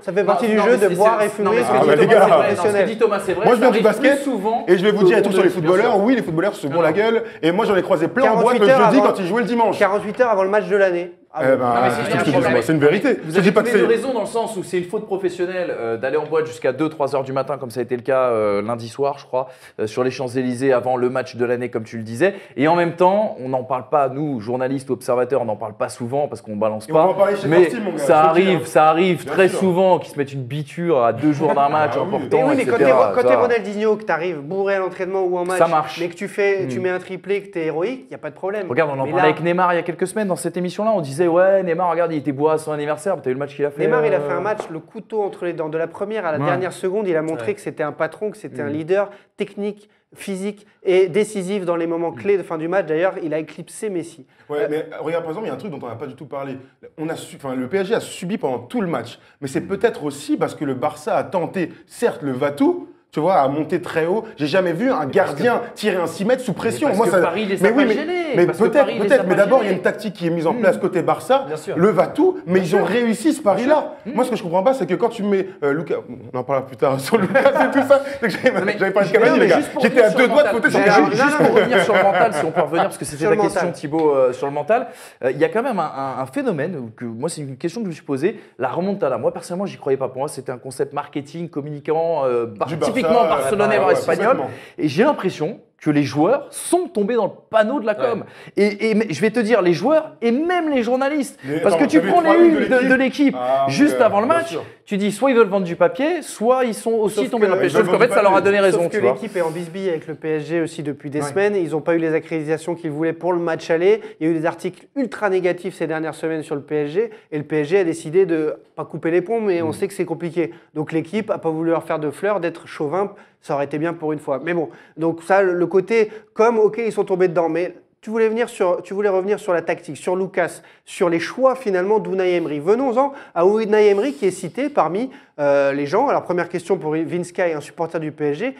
Ça fait partie du jeu de boire et fumer. Ce que dit Thomas, c'est vrai. Moi, je viens du basket et je vais vous dire un truc sur les footballeurs. Oui, les footballeurs se font la gueule. Et moi, j'en ai croisé plein en boîte le jeudi quand ils jouaient le dimanche. 48 heures avant le match de l'année. C'est une vérité. Vous avez tous les deux raison dans le sens où c'est une faute professionnelle d'aller en boîte jusqu'à 2-3 heures du matin, comme ça a été le cas lundi soir, je crois, sur les Champs-Élysées avant le match de l'année, comme tu le disais. Et en même temps, on n'en parle pas, nous, journalistes ou observateurs, on n'en parle pas souvent parce qu'on balance pas. Mais ça arrive très souvent qu'ils se mettent une biture à 2 jours d'un match important. Oui, mais quand t'es Ronaldinho, que t'arrives bourré à l'entraînement ou en match, ça marche. Mais que tu mets un triplé, que t'es héroïque, il n'y a pas de problème. Regarde, on en parlait avec Neymar il y a quelques semaines dans cette émission-là, on disait ouais, Neymar, regarde, il était bourré à son anniversaire, t'as vu le match qu'il a fait. Neymar, il a fait un match, le couteau entre les dents. De la première à la dernière seconde, il a montré que c'était un patron, que c'était un leader technique, physique et décisif dans les moments clés de fin du match. D'ailleurs, il a éclipsé Messi. Ouais, mais regarde, par exemple, il y a un truc dont on n'a pas du tout parlé. Le PSG a subi pendant tout le match, mais c'est peut-être aussi parce que le Barça a tenté, certes, le va-tout, tu vois, à monter très haut. J'ai jamais vu un gardien tirer un 6 mètres sous pression. Parce Moi, que ça... Paris les a pas gênés. Mais Parce que Paris les a peut-être. pas Mais d'abord, il y a gênés. une tactique qui est mise en place côté Barça. Bien sûr. Le va-tout, mais ils ont réussi ce pari-là. Moi, ce que je comprends pas, c'est que quand tu mets Lucas, on en parlera plus tard sur Lucas et tout ça. J'avais pas de Cavani, les gars. J'étais à 2 doigts de côté sur Cavani. Juste pour revenir sur le mental, si on peut revenir, parce que c'était Sur la le question, mental. Thibaut, sur le mental. Il y a quand même un phénomène que moi, c'est une question que je me suis posée. La remontada. Moi, personnellement, j'y croyais pas. Pour moi, c'était un concept marketing, communicant, Du Barça, typiquement barcelonais, ouais, voire espagnol. complètement. Et j'ai l'impression que les joueurs sont tombés dans le panneau de la com. Et je vais te dire, les joueurs et même les journalistes. Parce que tu prends les unes de l'équipe juste avant le bien match, sûr. tu dis soit ils veulent vendre du papier, soit ils sont aussi Sauf tombés que- dans le piège. ils veulent Sauf qu'en vendre fait, ça du leur a papier. donné raison. Sauf que tu vois. l'équipe est en bisbille avec le PSG aussi depuis des semaines. Ils n'ont pas eu les accréditations qu'ils voulaient pour le match aller. Il y a eu des articles ultra négatifs ces dernières semaines sur le PSG. Et le PSG a décidé de pas couper les ponts, mais on sait que c'est compliqué. Donc l'équipe n'a pas voulu leur faire de fleurs, d'être chauvin. Ça aurait été bien pour une fois. Mais bon, donc ça, le côté comme, ok, ils sont tombés dedans. Mais tu voulais revenir sur la tactique, sur Lucas, sur les choix finalement d'Unai Emery. Venons-en à Unai Emery qui est cité parmi les gens. Alors première question pour Vince Sky, un supporter du PSG,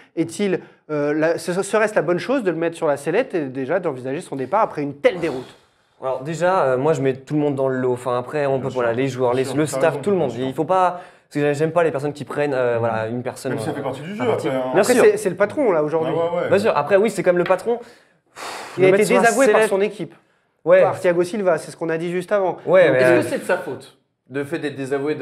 serait-ce la bonne chose de le mettre sur la sellette et déjà d'envisager son départ après une telle déroute? Alors déjà, moi je mets tout le monde dans le lot. Enfin après, on peut voilà, les joueurs, bien sûr, le t'as staff, raison, tout le monde. bien sûr. Il faut pas, parce que j'aime pas les personnes qui prennent voilà une personne. Même si ça fait partie du jeu. partie. Après, hein. Bien Après, sûr. c'est le patron là aujourd'hui. Bien sûr. Après oui, c'est comme le patron. Il a Le été mettre sur la désavoué par sellette. son équipe. Ouais. Par Thiago Silva, c'est ce qu'on a dit juste avant. Ouais. Donc, mais, Est-ce que c'est de sa faute de fait d'être désavoué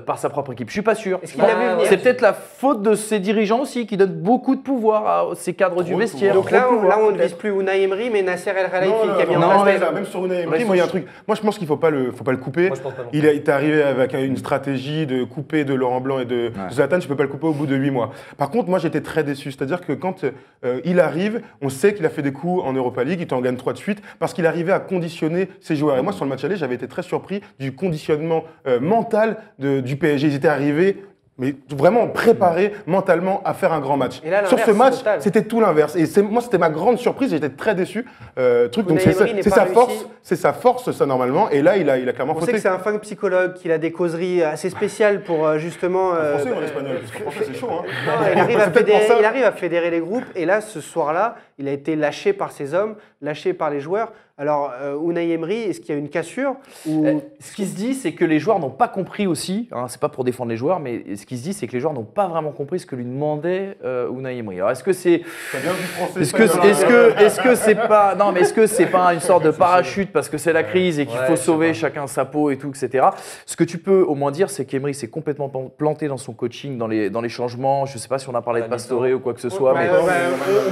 par sa propre équipe? Je suis pas sûr. Est-ce qu'il l'a vu venir C'est peut-être la faute de ses dirigeants aussi qui donnent beaucoup de pouvoir à ses cadres du Trop de vestiaire. Donc Trop là, de pouvoir, on ne peut-être. vise plus Unai Emery, mais Nasser El Khelaifi Non, qui a mis en non, place. mais là, même sur Unai Emery, moi il y a un truc. Moi je pense qu'il faut pas le couper. Moi, je pense pas non. Il est arrivé avec une stratégie de couper de Laurent Blanc et de Zlatan. Je peux pas le couper au bout de 8 mois. Par contre, moi j'étais très déçu. C'est-à-dire que quand il arrive, on sait qu'il a fait des coups en Europa League. Il t'en gagne 3 de suite parce qu'il arrivait à conditionner ses joueurs. Et moi sur le match aller, j'avais été très surpris du conditionnement mental du PSG. Ils étaient arrivés, mais vraiment préparés mentalement à faire un grand match. Et là, Sur ce l'inverse, match, total. c'était tout l'inverse. Et moi, c'était ma grande surprise. J'étais très déçu. Donc Unai Emery n'est c'est pas sa réussi. force, c'est sa force, ça normalement. Et là, il a clairement On sait fauté. que c'est un fin psychologue, qu'il a des causeries assez spéciales pour justement. En français ou en espagnol? Parce qu'en français, c'est chaud. Hein. Non, il arrive, C'est peut-être pour ça. il arrive à fédérer les groupes. Et là, ce soir-là, il a été lâché par ses hommes, lâché par les joueurs. Alors, Unai Emery, est-ce qu'il y a une cassure ou... Ce qui se dit, c'est que les joueurs n'ont pas compris aussi, hein, c'est pas pour défendre les joueurs, mais ce qui se dit, c'est que les joueurs n'ont pas vraiment compris ce que lui demandait Unai Emery. Alors, est-ce que c'est T'as bien vu français, est-ce que c'est pas non mais est-ce que c'est pas une sorte de parachute parce que c'est la crise et qu'il Ouais, faut je sais sauver pas. chacun sa peau et tout, etc. Ce que tu peux au moins dire, c'est qu'Emery s'est complètement planté dans son coaching, dans les changements. Je sais pas si on a parlé de Pastore ou quoi que ce soit, Ouais, mais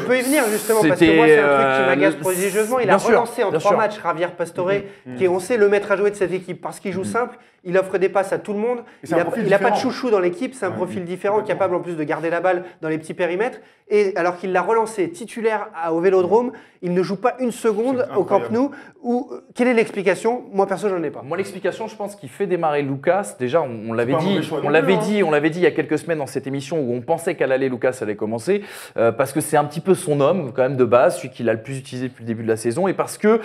on peut y venir justement, parce que C'était, moi, c'est un truc qui m'agace prodigieusement. Il a bien sûr, relancé en bien 3 sûr. matchs Javier Pastore, qui est, on sait, le maître à jouer de cette équipe, parce qu'il joue simple, il offre des passes à tout le monde, Et il c'est un n'a profil pas de différent. chouchou dans l'équipe, c'est un profil différent, capable en plus de garder la balle dans les petits périmètres. Et alors qu'il l'a relancé titulaire au Vélodrome, il ne joue pas une seconde C'est au Camp incroyable. Nou. Quelle est l'explication? Moi, perso, j'en ai pas. Moi, l'explication, je pense qu'il fait démarrer Lucas. Déjà, on l'avait pas un dit, mauvais choix non on l'avait plus, dit, on l'avait dit il y a quelques semaines dans cette émission où on pensait qu'à l'aller, Lucas allait commencer, parce que c'est un petit peu son homme quand même de base, celui qu'il a le plus utilisé depuis le début de la saison, et parce que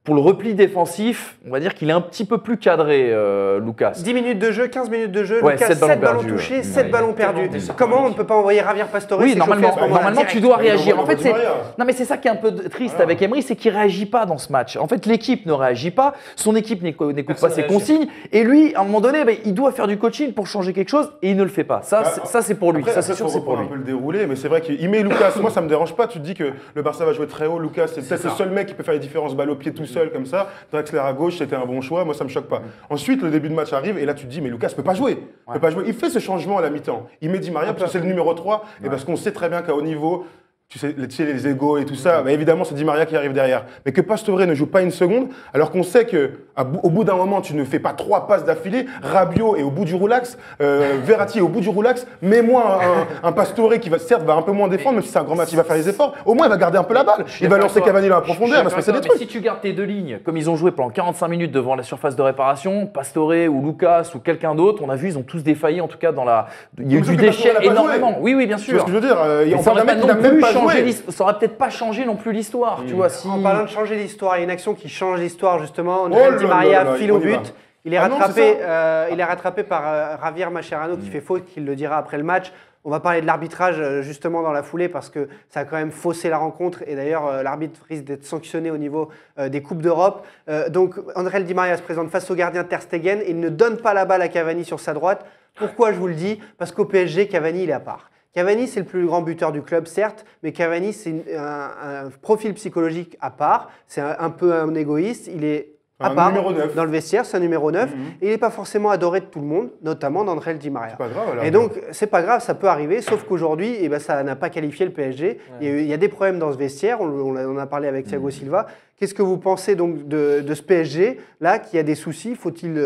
pour le repli défensif, on va dire qu'il est un petit peu plus cadré, Lucas. 10 minutes de jeu, 15 minutes de jeu, Ouais, Lucas, 7 7 ballons ballons perdus, touchés, ouais. 7 ballons perdus. Comment on ne peut pas envoyer Javier Pastore Oui, s'échauffer normalement, à ce moment-là, normalement direct tu dois Mais réagir. il En fait, envoie c'est Di Maria. non, mais c'est ça qui est un peu triste avec Emery, c'est qu'il réagit pas dans ce match. En fait, l'équipe ne réagit pas, son équipe n'écoute pas ses consignes, et lui, à un moment donné, il doit faire du coaching pour changer quelque chose, et il ne le fait pas. Ça, c'est pour lui. Après, Ça, c'est sûr, faut c'est pour reprendre lui. un peu le déroulé, mais c'est vrai qu'il met Lucas. Moi, ça me dérange pas. Tu te dis que le Barça va jouer très haut. Lucas, c'est peut-être le seul mec qui peut faire les différences balle au pied tout seul comme ça. Draxler à gauche, c'était un bon choix. Moi, ça me choque pas. Ensuite, le début de match arrive et là, tu te dis, mais Lucas peut pas jouer. Peut pas jouer. Il fait ce changement à la mi-temps. Il met Di Maria parce que c'est le numéro 3 et parce qu'on sait très bien qu'à haut niveau, tu sais, les égos et tout ça, bah, évidemment, c'est Di Maria qui arrive derrière. Mais que Pastore ne joue pas une seconde, alors qu'on sait qu'au bout d'un moment, tu ne fais pas 3 passes d'affilée. Rabiot est au bout du roulax, Verratti est au bout du roulax. Mets-moi un Pastore qui va, certes, va un peu moins défendre, même si c'est un grand match, il va faire les efforts. Au moins, il va garder un peu la balle. Il va lancer Cavani dans la profondeur, il va se passer des Mais trucs. si tu gardes tes deux lignes, comme ils ont joué pendant 45 minutes devant la surface de réparation, Pastore ou Lucas ou quelqu'un d'autre, on a vu, ils ont tous défailli, en tout cas, dans la. Il y a eu Mais sauf du que Pastore déchet n'a pas énormément. joué. Oui, oui, bien Tu vois sûr. ce que je veux dire Mais on ça parle d'un aurait mec qui pas n'a non même plus pas changé joué. l'histoire. Ça aurait peut-être pas changé non plus l'histoire, tu vois. Si... En parlant de changer l'histoire, il y a une action qui change l'histoire justement. Oh Noël là Di là Maria là, file on au y va. but. Il est Ah non, rattrapé, c'est il est rattrapé par Javier Mascherano qui fait faute, qui le dira après le match. On va parler de l'arbitrage justement dans la foulée parce que ça a quand même faussé la rencontre et d'ailleurs l'arbitre risque d'être sanctionné au niveau des Coupes d'Europe. Donc André Di Maria se présente face au gardien Ter Stegen et il ne donne pas la balle à Cavani sur sa droite. Pourquoi je vous le dis? Parce qu'au PSG, Cavani il est à part. Cavani, c'est le plus grand buteur du club, certes, mais Cavani, c'est un profil psychologique à part. C'est un peu un égoïste. Il est à part numéro 9. dans le vestiaire, c'est un numéro 9. Et il n'est pas forcément adoré de tout le monde, notamment d'André Di Maria. C'est pas grave, alors. Et donc, c'est pas grave, ça peut arriver, sauf qu'aujourd'hui, eh ben, ça n'a pas qualifié le PSG. Il y a des problèmes dans ce vestiaire, on en a parlé avec Thiago Silva. Qu'est-ce que vous pensez donc de ce PSG, là, qui a des soucis? Faut-il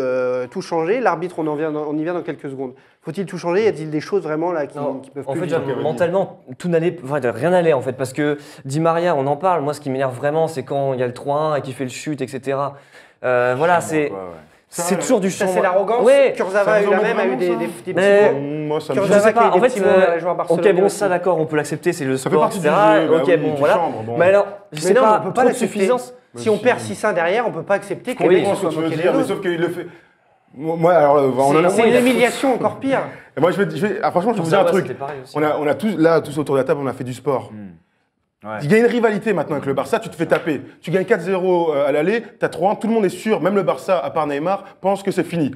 tout changer? L'arbitre, on y vient dans quelques secondes. Faut-il tout changer? Y a-t-il des choses vraiment là qui peuvent en plus fait, vite mentalement, tout n'allait, rien n'allait en fait, parce que Di Maria, on en parle. Moi, ce qui m'énerve vraiment, c'est quand il y a le 3-1 et qu'il fait le chute, etc. Voilà, c'est toujours du Ça, champ. c'est l'arrogance. Ouais. Kurzawa a eu la même, a eu des petits mots. Moi, ça me Kurzawa Je sais qui a eu pas, en des fait, petits mots à la joueur Barcelone ok, bon, aussi. ça d'accord, on peut l'accepter, c'est le Ça fait sport, partie du etc. jeu, bah Ok, oui, bon, du voilà. chambre, bon. Mais alors, je Mais sais non, pas, on peut pas trop de l'accepter. suffisance. Si on perd 6-1 derrière, on ne peut pas accepter que Oui, les Je mecs pense que soient tu veux moqués dire, des mais autres. sauf qu'il le fait. Moi, alors, on en a C'est une humiliation encore pire. Et moi, franchement, je vais vous dire un truc. C'était pareil aussi. On a tous, là, tous autour de la table, on a fait du sport. Il y a une rivalité maintenant avec le Barça, tu te fais taper. Tu gagnes 4-0 à l'aller, tu as 3-1, tout le monde est sûr, même le Barça, à part Neymar, pense que c'est fini.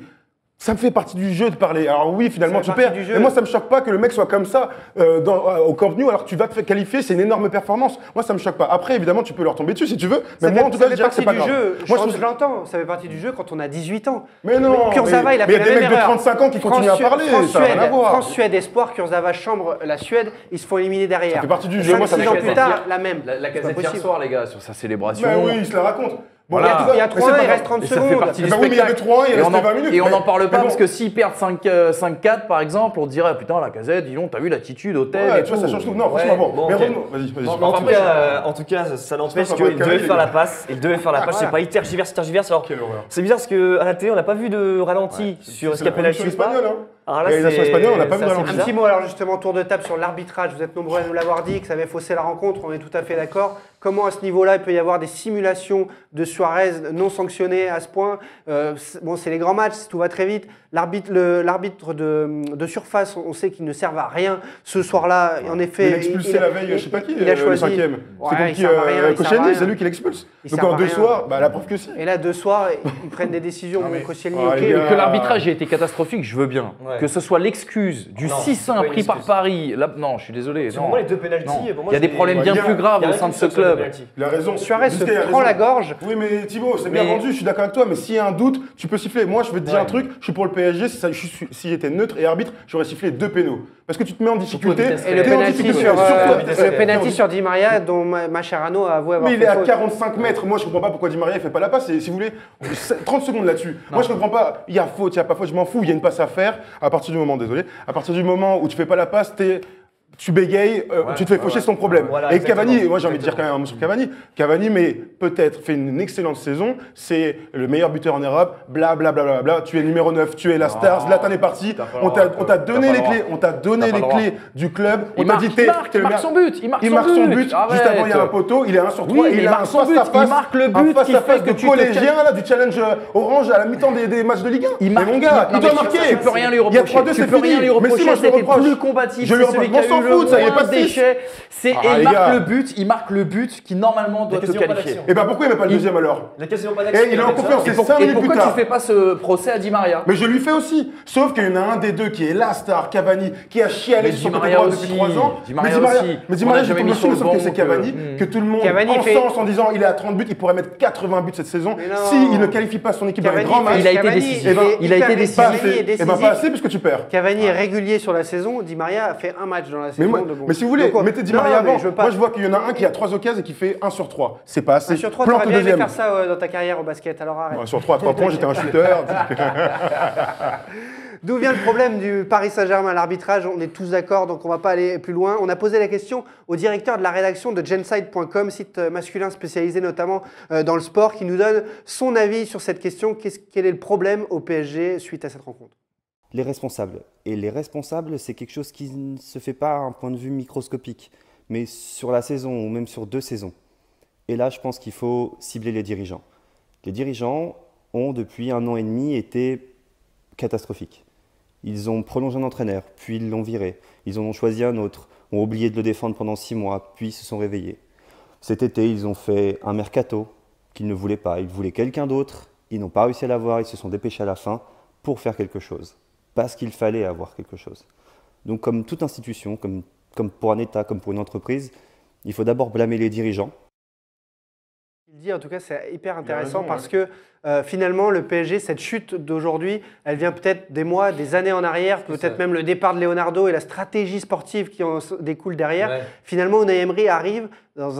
Ça me fait partie du jeu de parler. Alors oui, finalement, tu Ça fait partie perds. du jeu. Mais moi, ça me choque pas que le mec soit comme ça au Camp Nou alors que tu vas te faire qualifier. C'est une énorme performance. Moi, ça me choque pas. Après, évidemment, tu peux leur tomber dessus si tu veux. Mais moi, en tout cas, ça je fait dirais que c'est partie pas du grave. jeu. Moi, je Je l'entends. Ça fait partie du jeu quand on a 18 ans. Mais non, Kurzawa, il a mais fait il y a la des même mecs de erreur. 35 ans qui continuent à parler. Ça n'a rien à voir. France-Suède espoir, Kurzawa chambre la Suède, ils se font éliminer derrière. Ça fait partie du jeu. Moi, ça me 5-6 ans choque plus pas. tard, la même. La C'est pas casette hier possible. soir, les gars, sur sa célébration. Mais oui, il se la raconte. Bon, Voilà. là, tu vois, Il y a mais 3 c'est ans, pas il grave. reste 30 Et ça fait secondes. partie du Bah oui, mais il y avait 3-1, il Et restait 20 minutes. et on n'en parle mais pas bon. parce que s'ils perdent 5-4 par exemple, on dirait putain la casette, dis donc, t'as vu l'attitude hôtel Ouais, et tu vois, tout. ça change tout. Non, franchement, bon. bon, Mais ok. revenons. Vas-y. En tout cas, ça n'empêche J'espère qu'on va qu'il être devait calé, faire les la passe. Il devait faire la passe. Je sais pas, il tergiverse. Alors, Quelle horreur. c'est bizarre parce qu'à la télé, on n'a pas vu de ralenti sur C'est ce la qu'a penalty production ou pas. espagnole, hein. Alors là, Réalisation c'est- espagnole, on n'a pas vu ça, de c'est ralenti. Un bizarre. petit mot alors justement, tour de table sur l'arbitrage. Vous êtes nombreux à nous l'avoir dit, que ça avait faussé la rencontre, on est tout à fait d'accord. Comment à ce niveau-là, il peut y avoir des simulations de Suarez non sanctionnées à ce point? Bon, c'est les grands matchs, tout va très vite. L'arbitre de surface, on sait qu'il ne sert à rien. Ce soir-là, en effet, Il a expulsé la veille, je sais pas qui, il a le choisi. 5e. Ouais, C'est contre il qui sert à rien, il sert à Koscielny, rien. c'est lui qui l'expulse. Il Donc sert en à deux rien. soirs, bah la preuve que si. Et là, 2 soirs, ils prennent des décisions. Non, mais- Koscielny, Ah, ok. les gars. Que l'arbitrage ait été catastrophique, je veux bien. Ouais. Que ce soit l'excuse du Non, 6-1 c'est pas une pris par excuse. Paris. Là, non, je suis désolé. Pour non. moi, les deux pénaltys. Non. pour moi, Il y a des c'est- problèmes Ouais, bien il y a- plus graves il y a au rien sein de qui ce saute sur les club. pénaltys. Il a raison. Suarez se Busquets a prend raison. la gorge. Oui, mais Thibaut, c'est bien Mais- rendu, je suis d'accord avec toi, mais s'il y a un doute, tu peux siffler. Moi, je vais te dire Ouais. un truc, je suis pour le PSG, si j'étais neutre et arbitre, j'aurais sifflé 2 pénaux. Parce que tu te mets en difficulté. vitesse Et le t'es en penalty difficulté, sur, surtout- le penalty sur Di Maria, dont Mascherano a avoué avoir Mais il fait est à faute. 45 mètres. Moi, je comprends pas pourquoi Di Maria ne fait pas la passe. Et si vous voulez, 30 secondes là-dessus. Moi, je comprends pas. Il y a faute, il y a pas faute. Je m'en fous. Il y a une passe à faire. À partir du moment, désolé, à partir du moment où tu fais pas la passe, tu bégayes, tu te fais faucher, c'est ton problème. Voilà, et exactement. Cavani, moi j'ai envie de dire quand même un mot sur Cavani. Cavani, mais peut-être fait une excellente saison. C'est le meilleur buteur en Europe. Bla bla bla bla bla. Tu es numéro 9, tu es la star. Zlatan est parti. t'as pas le On droit, t'a donné t'as les pas le clés. On t'a donné T'as pas les le droit. clés du club. On Il t'a marque, dit il t'es marque, le il marque meilleur. son but, il marque son but. Juste Arrête. avant, il y a un poteau. Il est 1 sur 3. Oui, et mais il il a un marque son but, face-à-face. il marque le un but qui face-à-face fait de que tu te collégien là, du challenge orange à la mi-temps des matchs de Ligue 1. Il marque, mais mon gars, non, il doit mais marquer. Tu peux rien lui Il y a reprocher. 3-2, Tu c'est peux rien fini. lui Mais reprocher. si, moi je le C'était reproche. plus combatif. Je lui C'est celui reproche. qui On a s'en eu le fout, ça y est moins pas de de six. déchets. Et Ah, il les marque gars. le but. Il marque le but qui normalement doit te quasiment pas qualifier. d'action. Et bah pourquoi il met pas le deuxième alors? Il a quasiment pas d'action. Et il est en confiance, c'est 5 Et minutes plus pourquoi tard. tu fais pas ce procès à Di Maria? Mais je lui fais aussi. Sauf qu'il y en a un des deux qui est la star, Cavani, qui a chialé Mais sur Di le côté Maria droit aussi. depuis 3 ans. Di Maria aussi. Mais Di On Maria, l'a je jamais tombe mis sur le dessus, sauf que banc, c'est Cavani, que- que tout le monde Cavani fait- encense en disant il est à 30 buts, il pourrait mettre 80 buts cette saison. Mais non. S'il ne qualifie pas son équipe dans les Cavani grands fait- matchs. Il a été Cavani, décisif. il est Il a été hyper- décisif. Pas Cavani assez. est Et ben décisif. pas assez parce que tu perds. Cavani est régulier sur la saison. Di Maria a fait un match dans la Mais, saison. moi, de bon. mais si vous voulez, Donc, mettez Di non, Maria mais avant. je veux pas. Moi, je vois qu'il y en a un qui a 3 occasions et qui fait 1 sur 3. C'est pas assez. 1 sur 3, Plante t'aurais au bien aimé deuxième. faire ça dans ta carrière au basket, alors arrête. 1 sur 3, 3 points, j'étais un shooter. D'où vient le problème du Paris Saint-Germain à l'arbitrage? On est tous d'accord, donc on ne va pas aller plus loin. On a posé la question au directeur de la rédaction de genside.com, site masculin spécialisé notamment dans le sport, qui nous donne son avis sur cette question. Quel est le problème au PSG suite à cette rencontre? Les responsables. Et les responsables, c'est quelque chose qui ne se fait pas à un point de vue microscopique, mais sur la saison ou même sur 2 saisons. Et là, je pense qu'il faut cibler les dirigeants. Les dirigeants ont, depuis 1 an et demi, été catastrophiques. Ils ont prolongé un entraîneur, puis ils l'ont viré. Ils en ont choisi un autre, ont oublié de le défendre pendant 6 mois, puis se sont réveillés. Cet été, ils ont fait un mercato qu'ils ne voulaient pas. Ils voulaient quelqu'un d'autre, ils n'ont pas réussi à l'avoir, ils se sont dépêchés à la fin pour faire quelque chose. Parce qu'il fallait avoir quelque chose. Donc comme toute institution, comme pour un État, comme pour une entreprise, il faut d'abord blâmer les dirigeants. Il dit en tout cas c'est hyper intéressant parce que finalement le PSG, cette chute d'aujourd'hui, elle vient peut-être des mois, des années en arrière, peut-être même le départ de Leonardo et la stratégie sportive qui en découle derrière. Ouais. Finalement Unai Emery arrive dans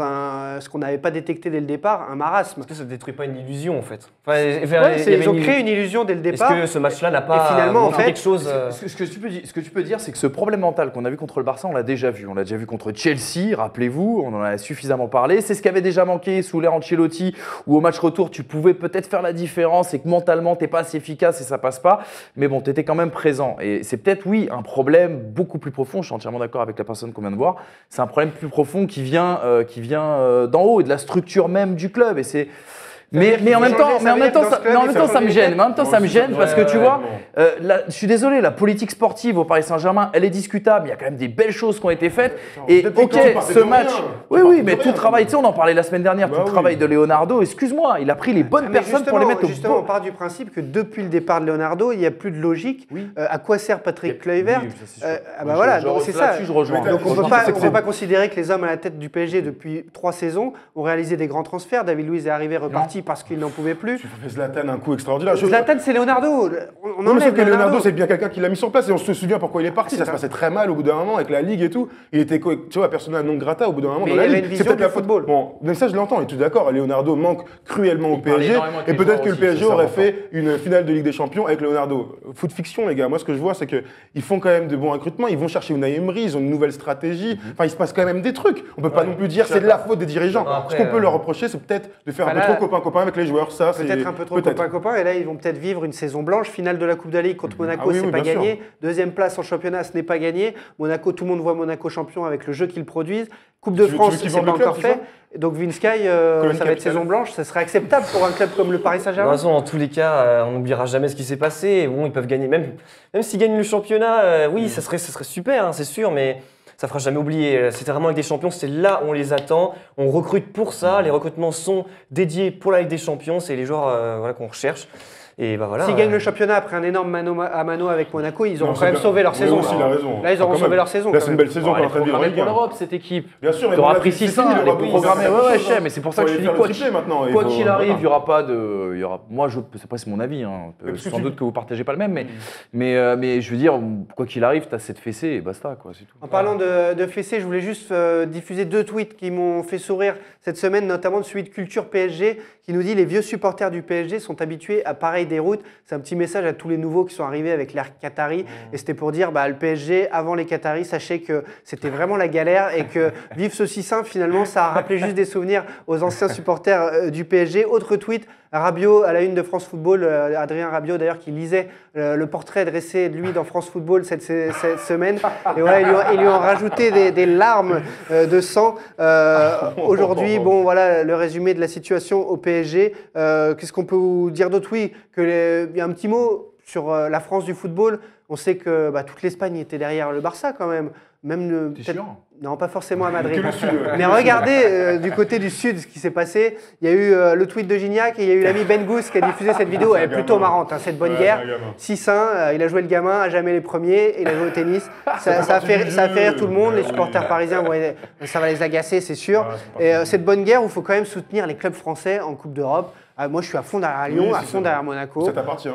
ce qu'on n'avait pas détecté dès le départ, un marasme. Est-ce que ça ne détruit pas une illusion en fait? Ils ont créé une illusion dès le départ. Est-ce que ce match-là n'a pas finalement, quelque chose Ce que tu peux dire, c'est que ce problème mental qu'on a vu contre le Barça, on l'a déjà vu. On l'a déjà vu contre Chelsea, rappelez-vous, on en a suffisamment parlé. C'est ce qui avait déjà manqué sous l'ère Ancelotti, où au match retour, tu pouvais peut-être faire la différence et que mentalement, tu n'es pas assez efficace et ça passe pas. Mais bon, tu étais quand même présent. Et c'est peut-être, oui, un problème beaucoup plus profond. Je suis entièrement d'accord avec la personne qu'on vient de voir. C'est un problème plus profond qui vient d'en haut et de la structure même du club. Et c'est... Mais en même temps, ça me gêne. Parce que tu vois, je suis désolé, la politique sportive au Paris Saint-Germain, elle est discutable. Il y a quand même des belles choses qui ont été faites. Et ok, ce match, oui, mais tout le travail, tu sais, on en parlait la semaine dernière, tout le travail de Leonardo. Excuse-moi, il a pris les bonnes personnes pour les mettre au. Justement, on part du principe que depuis le départ de Leonardo, il n'y a plus de logique. À quoi sert Patrick Kluivert? Voilà, c'est ça. Donc on ne peut pas considérer que les hommes à la tête du PSG depuis 3 saisons ont réalisé des grands transferts. David Luiz est arrivé reparti parce qu'il n'en pouvait plus. Tu fais Zlatan un coup extraordinaire. Zlatan, c'est Leonardo. On enlève Leonardo, c'est bien quelqu'un qui l'a mis sur place et on se souvient pourquoi il est parti. Ça se passait très mal au bout d'un moment avec la Ligue et tout. Il était, tu vois, persona non grata au bout d'un moment dans la Ligue. C'est peut-être la football. Bon, mais ça je l'entends, on est tous d'accord. Leonardo manque cruellement au PSG et peut-être que le PSG aurait fait une finale de Ligue des Champions avec Leonardo. Foot fiction, les gars. Moi, ce que je vois, c'est qu'ils font quand même de bons recrutements. Ils vont chercher Unai Emery, ils ont une nouvelle stratégie. Enfin, il se passe quand même des trucs. On peut pas non plus dire c'est de la faute des dirigeants. Ce qu'on peut leur reprocher, c'est peut-être de faire un peu trop copain-copain avec les joueurs. Ça, peut-être un peu trop copain-copain, et là ils vont peut-être vivre une saison blanche. Finale de la Coupe de la Ligue contre Monaco, c'est pas gagné. Deuxième place en championnat, ce n'est pas gagné. Monaco, tout le monde voit Monaco champion avec le jeu qu'ils produisent. Coupe de France, c'est pas encore fait. Donc Vinsky, ça va être saison blanche, ça serait acceptable pour un club comme le Paris Saint-Germain. De toute façon, dans tous les cas, on n'oubliera jamais ce qui s'est passé. Bon, ils peuvent gagner, même s'ils gagnent le championnat, oui, ça serait super, hein, c'est sûr, mais ça fera jamais oublier. C'était vraiment avec des champions, c'est là où on les attend. On recrute pour ça. Les recrutements sont dédiés pour la Ligue des Champions. C'est les joueurs qu'on recherche. Et bah voilà. S'ils gagnent le championnat après un énorme mano à mano avec Monaco, ils auront quand même sauvé leur saison. Là, ils auront sauvé leur saison. Là, c'est une belle saison qu'on est en train de vivre. Pour l'Europe, cette équipe. Bien sûr, tu auras pris 600, elle est programmée. Ouais, je sais, mais c'est pour ça que je te dis quoi qu'il arrive, il n'y aura pas de. Moi, c'est mon avis. Sans doute que vous ne partagez pas le même, mais je veux dire, quoi qu'il arrive, tu as cette fessée et basta, quoi, c'est tout. En parlant de fessée, je voulais juste diffuser 2 tweets qui m'ont fait sourire cette semaine, notamment celui de Culture PSG qui nous dit les vieux supporters du PSG sont habitués à pareil des routes. C'est un petit message à tous les nouveaux qui sont arrivés avec l'ère Qatari. Et c'était pour dire, le PSG, avant les Qataris, sachez que c'était vraiment la galère et que vivre ce 6-1, finalement, ça a rappelé juste des souvenirs aux anciens supporters du PSG. Autre tweet, Rabiot à la une de France Football, Adrien Rabiot d'ailleurs qui lisait le portrait dressé de lui dans France Football cette semaine. Et voilà, ils lui ont rajouté des larmes de sang. Aujourd'hui, bon voilà le résumé de la situation au PSG. Qu'est-ce qu'on peut vous dire d'autre? Oui, il y a un petit mot sur la France du football. On sait que toute l'Espagne était derrière le Barça quand même. Même non, pas forcément à Madrid. Mais regardez du côté du sud ce qui s'est passé. Il y a eu le tweet de Gignac et il y a eu l'ami Ben Gous qui a diffusé cette vidéo. Elle est plutôt marrante, cette bonne guerre. 6-1, il a joué le gamin, à jamais les premiers, et il a joué au tennis. Ça a fait rire tout le monde. Les supporters parisiens, ça va les agacer, c'est sûr. Et cette bonne guerre où il faut quand même soutenir les clubs français en Coupe d'Europe. Moi, je suis à fond derrière Lyon, à fond derrière Monaco. Ça t'appartient.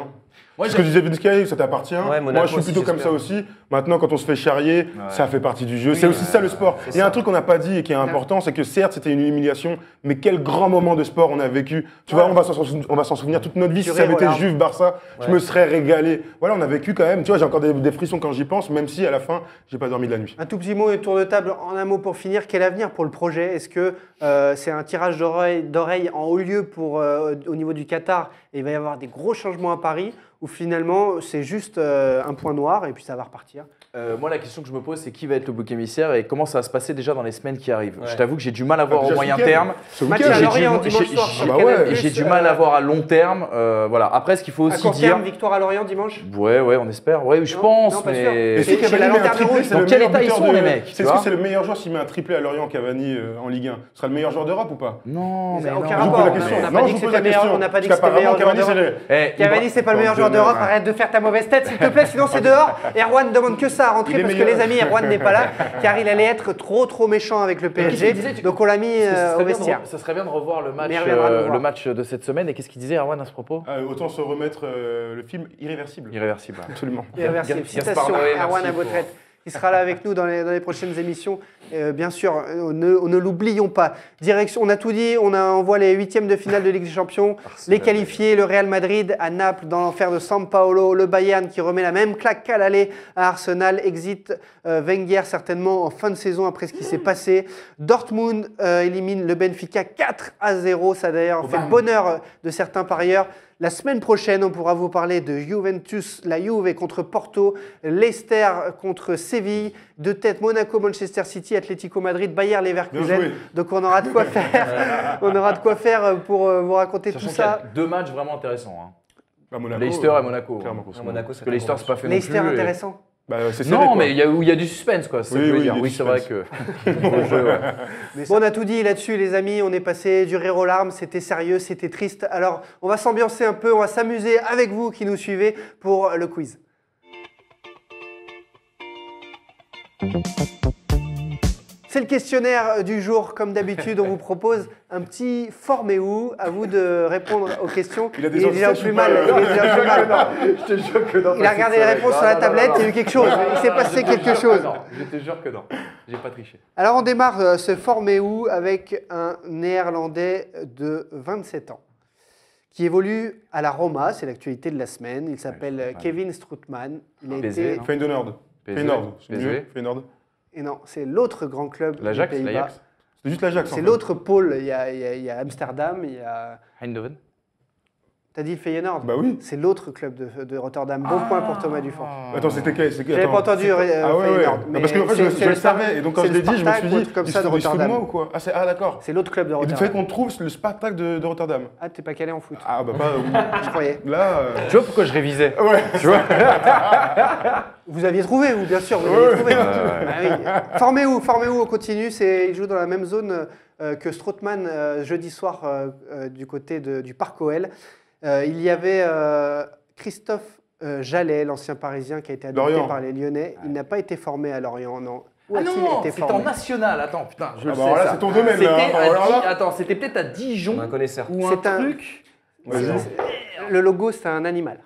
Ce que disait Vinsky, ça t'appartient. Moi, je suis plutôt comme ça aussi. Maintenant, quand on se fait charrier, ça fait partie du jeu. C'est aussi ça le sport. Il y a un truc qu'on n'a pas dit et qui est important, c'est que certes, c'était une humiliation, mais quel grand moment de sport on a vécu. Tu vois, on va s'en souvenir toute notre vie. Si ça avait été Juve-Barça, je me serais régalé. Voilà, on a vécu quand même. Tu vois, j'ai encore des frissons quand j'y pense, même si à la fin, j'ai pas dormi de la nuit. Un tout petit mot et tour de table en un mot pour finir. Quel avenir pour le projet? Est-ce que c'est un tirage d'oreille en haut lieu au niveau du Qatar et il va y avoir des gros changements à Paris? ou finalement c'est juste un point noir et puis ça va repartir? Moi, la question que je me pose, c'est qui va être le bouc émissaire et comment ça va se passer déjà dans les semaines qui arrivent. Ouais. Je t'avoue que j'ai du mal à voir déjà au ce moyen week-end. terme. Ce Match week-end, à j'ai Lorient du- dimanche j'ai- soir j'ai- sur bah Canal+. ouais. Et j'ai du mal à voir à long terme. Voilà. Après, ce qu'il faut À aussi court dire. terme, victoire à Lorient dimanche? Ouais, on espère. Ouais, je Non, pense. non, pas sûr. mais... Et si chez la Cavani met un Lanterne triplé, Rouge, c'est dans le quel meilleur état ils buteur sont, de- les mecs, tu Est-ce vois que c'est le meilleur joueur s'il met un triplé à Lorient, Cavani en Ligue 1? Ce sera le meilleur joueur d'Europe ou pas? Non, Mais mais aucun non. Je vous rapport. pose la question. On n'a Non, pas je dit vous que pose c'était la meilleur. question. On n'a pas dit que Parce c'était le meilleur qu'apparemment, joueur Cavani, d'Europe. c'est Cavani, c'est pas le meilleur joueur d'Europe. Arrête de faire ta mauvaise tête, s'il te plaît, sinon c'est dehors. Erwan demande que ça à rentrer Il est parce que meilleur. les amis, Erwan n'est pas là, car il allait être trop méchant avec le PSG. Donc on l'a mis au vestiaire. Ça serait bien de revoir le match, Mais il reviendra nous voir. le match de cette semaine. Et qu'est-ce qu'il disait, Erwan, à ce propos? Autant se remettre le film Irréversible. Irréversible. Absolument. Irréversible. Gaspard Citation Noé, Erwan merci à vos pour- traites. Il sera là avec nous dans les prochaines émissions. Bien sûr, ne l'oublions pas. Direction, on a tout dit, on envoie les huitièmes de finale de Ligue des Champions, les qualifiés, le Real Madrid à Naples dans l'enfer de San Paolo, le Bayern qui remet la même claque qu'à l'aller à Arsenal, exit Wenger certainement en fin de saison après ce qui s'est passé. Dortmund élimine le Benfica 4-0, ça a d'ailleurs fait le bonheur de certains parieurs. La semaine prochaine, on pourra vous parler de Juventus, la Juve contre Porto, Leicester contre Séville, de tête Monaco, Manchester City, Atlético Madrid, Bayer Bien Leverkusen. joué. Donc on aura de quoi faire. On aura de quoi faire pour vous raconter Sachant tout qu'il y a ça. 2 matchs vraiment intéressants. Hein. Bah, Monaco, Leicester et Monaco. clairement. Parce Monaco, que Leicester, c'est pas fait Leicester non plus. intéressant. Bah, c'est serré, Non, quoi. mais il y a du suspense, quoi. C'est ça que je veux Oui, dire. il y a Oui, du c'est vrai suspense. que. le jeu, ouais. Bon, on a tout dit là-dessus, les amis. On est passé du rire aux larmes. C'était sérieux, c'était triste. Alors, on va s'ambiancer un peu. On va s'amuser avec vous qui nous suivez pour le quiz. C'est le questionnaire du jour. Comme d'habitude, on vous propose un petit formez-vous. À vous de répondre aux questions. Il a des est déjà au antisèches plus ou mal. pas, Il est déjà au plus mal. Je te jure que non. Il a regardé les réponses sur la tablette. Il y a eu quelque chose. Il s'est passé quelque chose. Je te jure que non. J'ai pas triché. Alors on démarre ce formez-vous avec un néerlandais de 27 ans qui évolue à la Roma, c'est l'actualité de la semaine. Il s'appelle Kevin Strootman. Il a PSV, été... non Feyenoord. PSV. Feyenoord. C'est PSV. mieux. Feyenoord. Et non, c'est l'autre grand club des L'Ajax, Pays-Bas. l'Ajax. C'est juste l'Ajax. en C'est fait. l'autre pôle. Il y a Amsterdam, il y a... Eindhoven. T'as dit Feyenoord? Bah oui. C'est l'autre club de Rotterdam. Bon point pour Thomas Dufont. Attends, c'était quel? J'avais pas entendu Ah ouais, ouais. Feyenoord. Non, parce qu'en fait, je c'est le le savais. Et donc, quand c'est je le l'ai dit, je me Spartak suis ou un dit, truc comme il ça de se fout de Rotterdam. moi ou quoi? Ah, d'accord. C'est l'autre club de Et il Rotterdam. fait qu'on trouve le Spartak de Rotterdam. Ah, t'es pas calé en foot. Ah, bah pas. Je croyais. Là. Tu vois pourquoi je révisais? Ouais. Tu vois? Vous aviez trouvé, vous, bien sûr, vous l'aviez trouvé. Ah oui. Formez-vous, on continue. Il joue dans la même zone que Strootman jeudi soir du côté du Parc OL. Il y avait Christophe Jallet, l'ancien Parisien qui a été adopté Lorient. par les Lyonnais. Il n'a pas été formé à Lorient, non. Où Ah a-t-il non, été c'était en formé? national. Attends, putain, je le Ah sais. bah alors là, ça. c'est ton domaine, C'était là, hein. Alors là- Attends, c'était peut-être à Dijon On a un connaisseur. ou C'est un un- truc. Vas-y. Le logo, c'est un animal.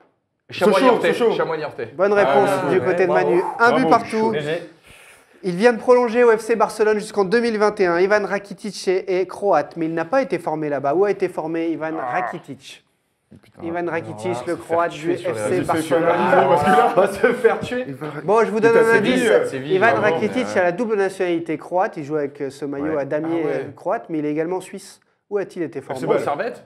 Chamois-Niortais. Sochaux. Chamois-Niortais. Bonne réponse Ah, du ouais, côté de bravo. Manu. Un Bravo, but partout. GG. Il vient de prolonger au FC Barcelone jusqu'en 2021. Ivan Rakitic est croate, mais il n'a pas été formé là-bas. Où a été formé Ivan Rakitic? Ivan Rakitic, alors là, le se croate faire du tuer sur les FC réseaux sociaux, Barcelone. parce que là- On va se faire tuer. Bon, je vous donne T'es à un Séville, indice. Séville, Ivan vraiment, Rakitic mais a la double nationalité croate. Il joue avec ce maillot Ouais. à damier Ah ouais. croate, mais il est également suisse. Où a-t-il été formé? FC Bon, Bâle. Servette.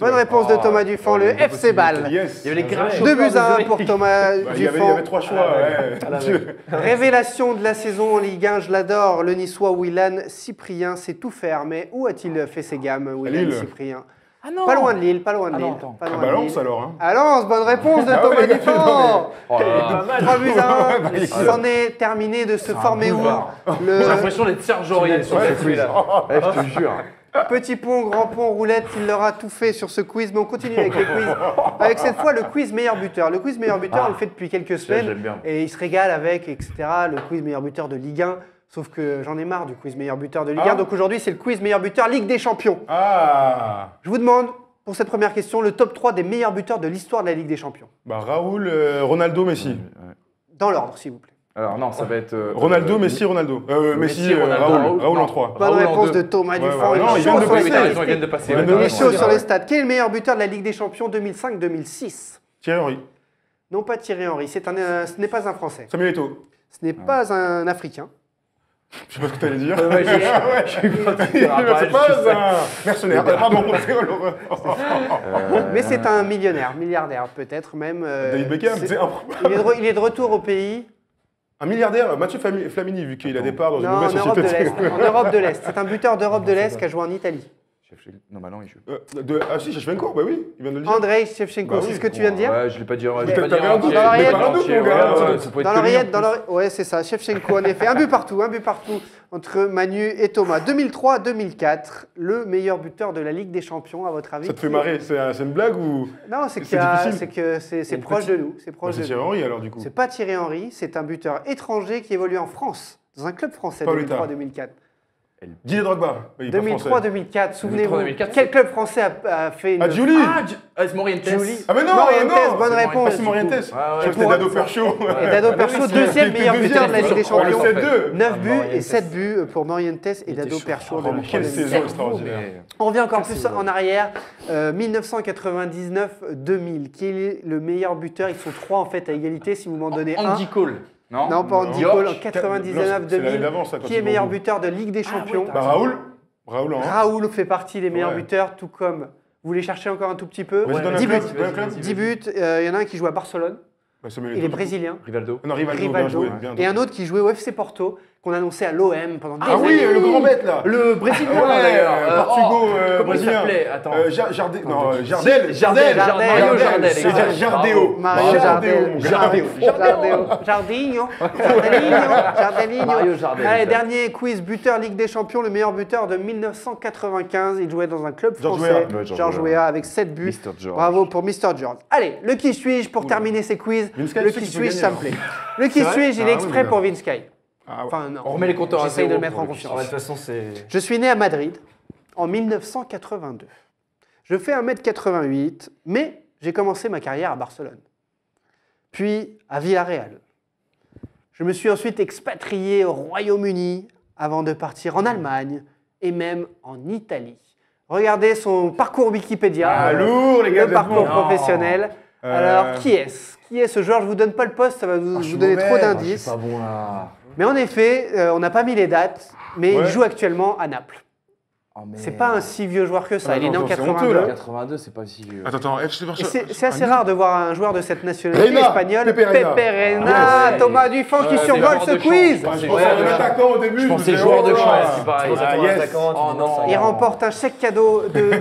Bonne réponse de Oh, Thomas Dufont, oh, le il y a FC Bâle. Yes. Il y avait les Bien crachats. joué. 2-1 pour Thomas Bah, il y Dufont. avait 3 choix. ouais. Révélation de la saison en Ligue 1, je l'adore. Le Niçois Willan Cyprien sait tout faire, mais où a-t-il fait ses gammes, Willan Lille. Cyprien? Ah non. Pas loin de Lille, pas loin de Ah Lille. non, attends. Pas loin Ah, de Balance Lille. alors. Hein. À Lens, bonne réponse de Ah Thomas ouais, les gars, Dufont. Oh là là. 3 buts à 1. bah, il- C'en est terminé de se former où boulevard. J'ai le l'impression d'être Serge Aurier sur ce quiz. Je te jure. petit pont, grand pont, roulette. Il leur a tout fait sur ce quiz, mais on continue avec les quiz. Avec cette fois le quiz meilleur buteur. Le quiz meilleur buteur, on le fait depuis quelques semaines. j'aime bien. Et il se régale avec, etc. Le quiz meilleur buteur de Ligue 1. Sauf que j'en ai marre du quiz meilleur buteur de Ligue 1. Ah. Donc aujourd'hui, c'est le quiz meilleur buteur Ligue des Champions. Ah. Je vous demande, pour cette première question, le top 3 des meilleurs buteurs de l'histoire de la Ligue des Champions. Bah, Raoul, Ronaldo, Messi. Dans l'ordre, s'il vous plaît. Alors non, ça va être. Ronaldo, Messi, Ronaldo. Messi, Ronaldo, Raoul. Raoul en non. 3. Bonne Raoul en réponse deux. de Thomas Ouais, Dufont. ouais. Il Non, est il chaud vient de sur les Oui, t'as passer. raison, ils viennent de passer. Il vient de Il est passer. chaud sur les stats. Quel est le meilleur buteur de la Ligue des Champions 2005-2006? Thierry Henry. Non, pas Thierry Henry. Ce n'est pas un Français. Samuel Eto'o. Ce n'est pas un Africain. Je sais pas ce que t'allais dire. Ouais, je suis pas C'est pas un mercenaire. Pardon, c'est l'horreur. Mais c'est un millionnaire, milliardaire peut-être même. David Beckham, c'est improbable. il est de retour au pays. Un milliardaire, Mathieu Flamini, vu qu'il a des parts dans une Non, mauvaise en Europe de société. l'Est. En Europe de l'Est. C'est un buteur d'Europe de l'Est qui a joué en Italie. Non, bah non, il joue. Ah si, Shevchenko, bah oui, il vient de le dire. Andrei Shevchenko, Bah c'est oui. ce que tu viens de dire? Ouais, je l'ai pas dit. T'avais un doute, Dans l'oreillette, t'avais un doute, mon gars. Dans l'oreillette, ouais, c'est ça, Shevchenko en effet. Un but partout entre Manu et Thomas. 2003-2004, le meilleur buteur de la Ligue des Champions, à votre avis? Ça te fait marrer, c'est une blague ou... Non, c'est que c'est proche de nous. C'est proche de Thierry nous. Henry alors du coup. C'est pas Thierry Henry, c'est un buteur étranger qui évolue en France, dans un club français, Paul Huttard. 2003-2004. Didier Drogba. Il est pas français. 2003-2004, souvenez-vous. 2003-2004, Quel club français a fait une... Ah, Giuli c'est Morientes. Giuli. Ah mais non, Morientes, non bonne c'est réponse. C'est Morientes. Ouais, Je crois que c'était Dado Percho. Et Dado Percho, deuxième meilleur buteur de la Ligue des Oh, le Champions. 7-2. 9 buts et 7 buts pour Morientes et Dado Percho. en Quelle 2003-2004. saison extraordinaire. On revient encore plus en arrière. 1999-2000. Qui est le meilleur buteur? Ils sont 3 en fait à égalité si vous m'en donnez un. Andy Cole. Non, pas Andy Cole. En 99-2000. Qui est meilleur buteur de Ligue des Champions? Bah Raoul. Raoul, hein. Raoul fait partie des meilleurs Ouais. buteurs, tout comme... Vous voulez chercher encore un tout petit peu? Vas-y, donne un 10 buts. club, donne un club. 10 buts. Il y en a un qui joue à Barcelone. Bah, Samuel Il est Eto'o. brésilien. Rivaldo. Non, Rivaldo, bien joué. Bien Et un autre qui jouait au FC Porto, qu'on annonçait à l'OM pendant des Ah oui, années. le grand bête là. Le Brésilien Ouais, d'ailleurs. Portugo, Comment il brésilien. s'appelait? Attends. Jardel. Non, Jardel. Jardel. Jardel. Mario Jardel. C'est exact. Jardéo. Mario Jardel. Jardéo. Jardinho. Mario Jardel. Allez, dernier quiz, buteur Ligue des Champions, le meilleur buteur de 1995. Il jouait dans un club George français, Weah. Ouais, George George Weah. Weah, avec 7 buts. Mr. George. Bravo pour Mr. George. Allez, le qui suis-je pour terminer ces quiz. Vince Sky, Le tu sais qui qu'il peut suis-je, ça me gagner, plaît. Le qui vrai suis-je, il Ah est oui, exprès mon pour gars. Vince Sky. Ah ouais. Enfin, non. On remet les compteurs à J'essaye de zéro le mettre en pour le confiance. Ouais, de toute façon, c'est. Je suis né à Madrid en 1982. Je fais 1m88, mais j'ai commencé ma carrière à Barcelone, puis à Villarreal. Je me suis ensuite expatrié au Royaume-Uni avant de partir en Allemagne et même en Italie. Regardez son parcours Wikipédia, Ah, lourd, les gars. le vous êtes parcours bons. professionnel. Alors, qui est-ce? Qui est ce joueur? Je ne vous donne pas le poste, ça va vous donner trop d'indices. Pas bon là. Mais en effet, on n'a pas mis les dates, mais Ouais. il joue actuellement à Naples. Oh, mais... C'est pas un si vieux joueur que ça. Ah, Il est né en attends, c'est 82. honteux, là. 82, c'est pas si vieux. Attends, FC Et Barcelone. c'est assez rare de voir un joueur de cette nationalité Reina, espagnole. Pepe Reina. Reina, Ouais. Thomas Dufan qui Ouais, survole c'est ce joueur de quiz. champ. Je C'est pensais ouais, à un ouais. attaquant au début. Je pensais me disais, joueur de oh champ, là. c'est pareil. Ah, yes. Oh non. Il remporte un chèque cadeau de 10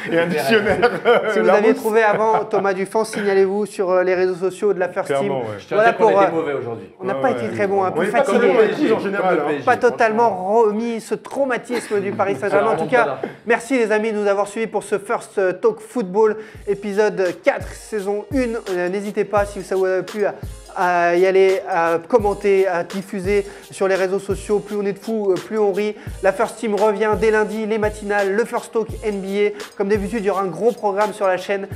€. Et un dictionnaire. Si vous aviez trouvé avant Thomas Dufan, signalez-vous sur les réseaux sociaux de la First Team. Clairement, ouais. Je tiens à dire qu'on était mauvais aujourd'hui. On n'a Ouais, pas ouais. été très bon, un On peu est pas comme fatigué. le PSG en général. hein. Pas totalement remis ce traumatisme du Paris Saint-Germain. En tout cas, merci les amis de nous avoir suivis pour ce First Talk Football, épisode 4, saison 1. N'hésitez pas, si ça vous a plu, à y aller, à commenter, à diffuser sur les réseaux sociaux. Plus on est de fous, plus on rit. La First Team revient dès lundi, les matinales, le First Talk NBA. Comme d'habitude, il y aura un gros programme sur la chaîne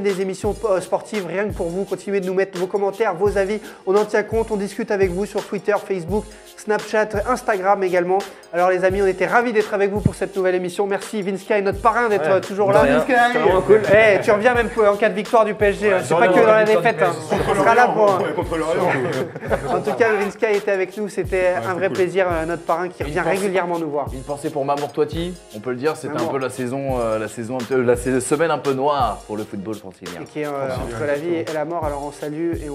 des émissions sportives, rien que pour vous. Continuez de nous mettre vos commentaires, vos avis. On en tient compte, on discute avec vous sur Twitter, Facebook, Snapchat, Instagram également. Alors les amis, on était ravis d'être avec vous pour cette nouvelle émission. Merci Vince Sky, notre parrain, d'être toujours là. rien. Vince Sky. C'est vraiment cool. Eh, tu reviens même en cas de victoire du PSG. hein. C'est pas que dans la défaite. hein. On sera là pour. Contre l'Orient. En tout cas, Vince Sky était avec nous. C'était un vrai plaisir. Notre parrain qui revient régulièrement nous voir. Une pensée pour Mamour Toiti, on peut le dire, c'était un Mamour. peu la semaine un peu noire pour le football francilien. Et qui est entre la vie et la mort. Alors on salue et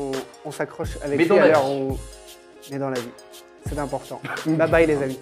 on s'accroche avec Mais lui dans à la l'heure vie. où on est dans la vie. C'est important. Bye bye les amis.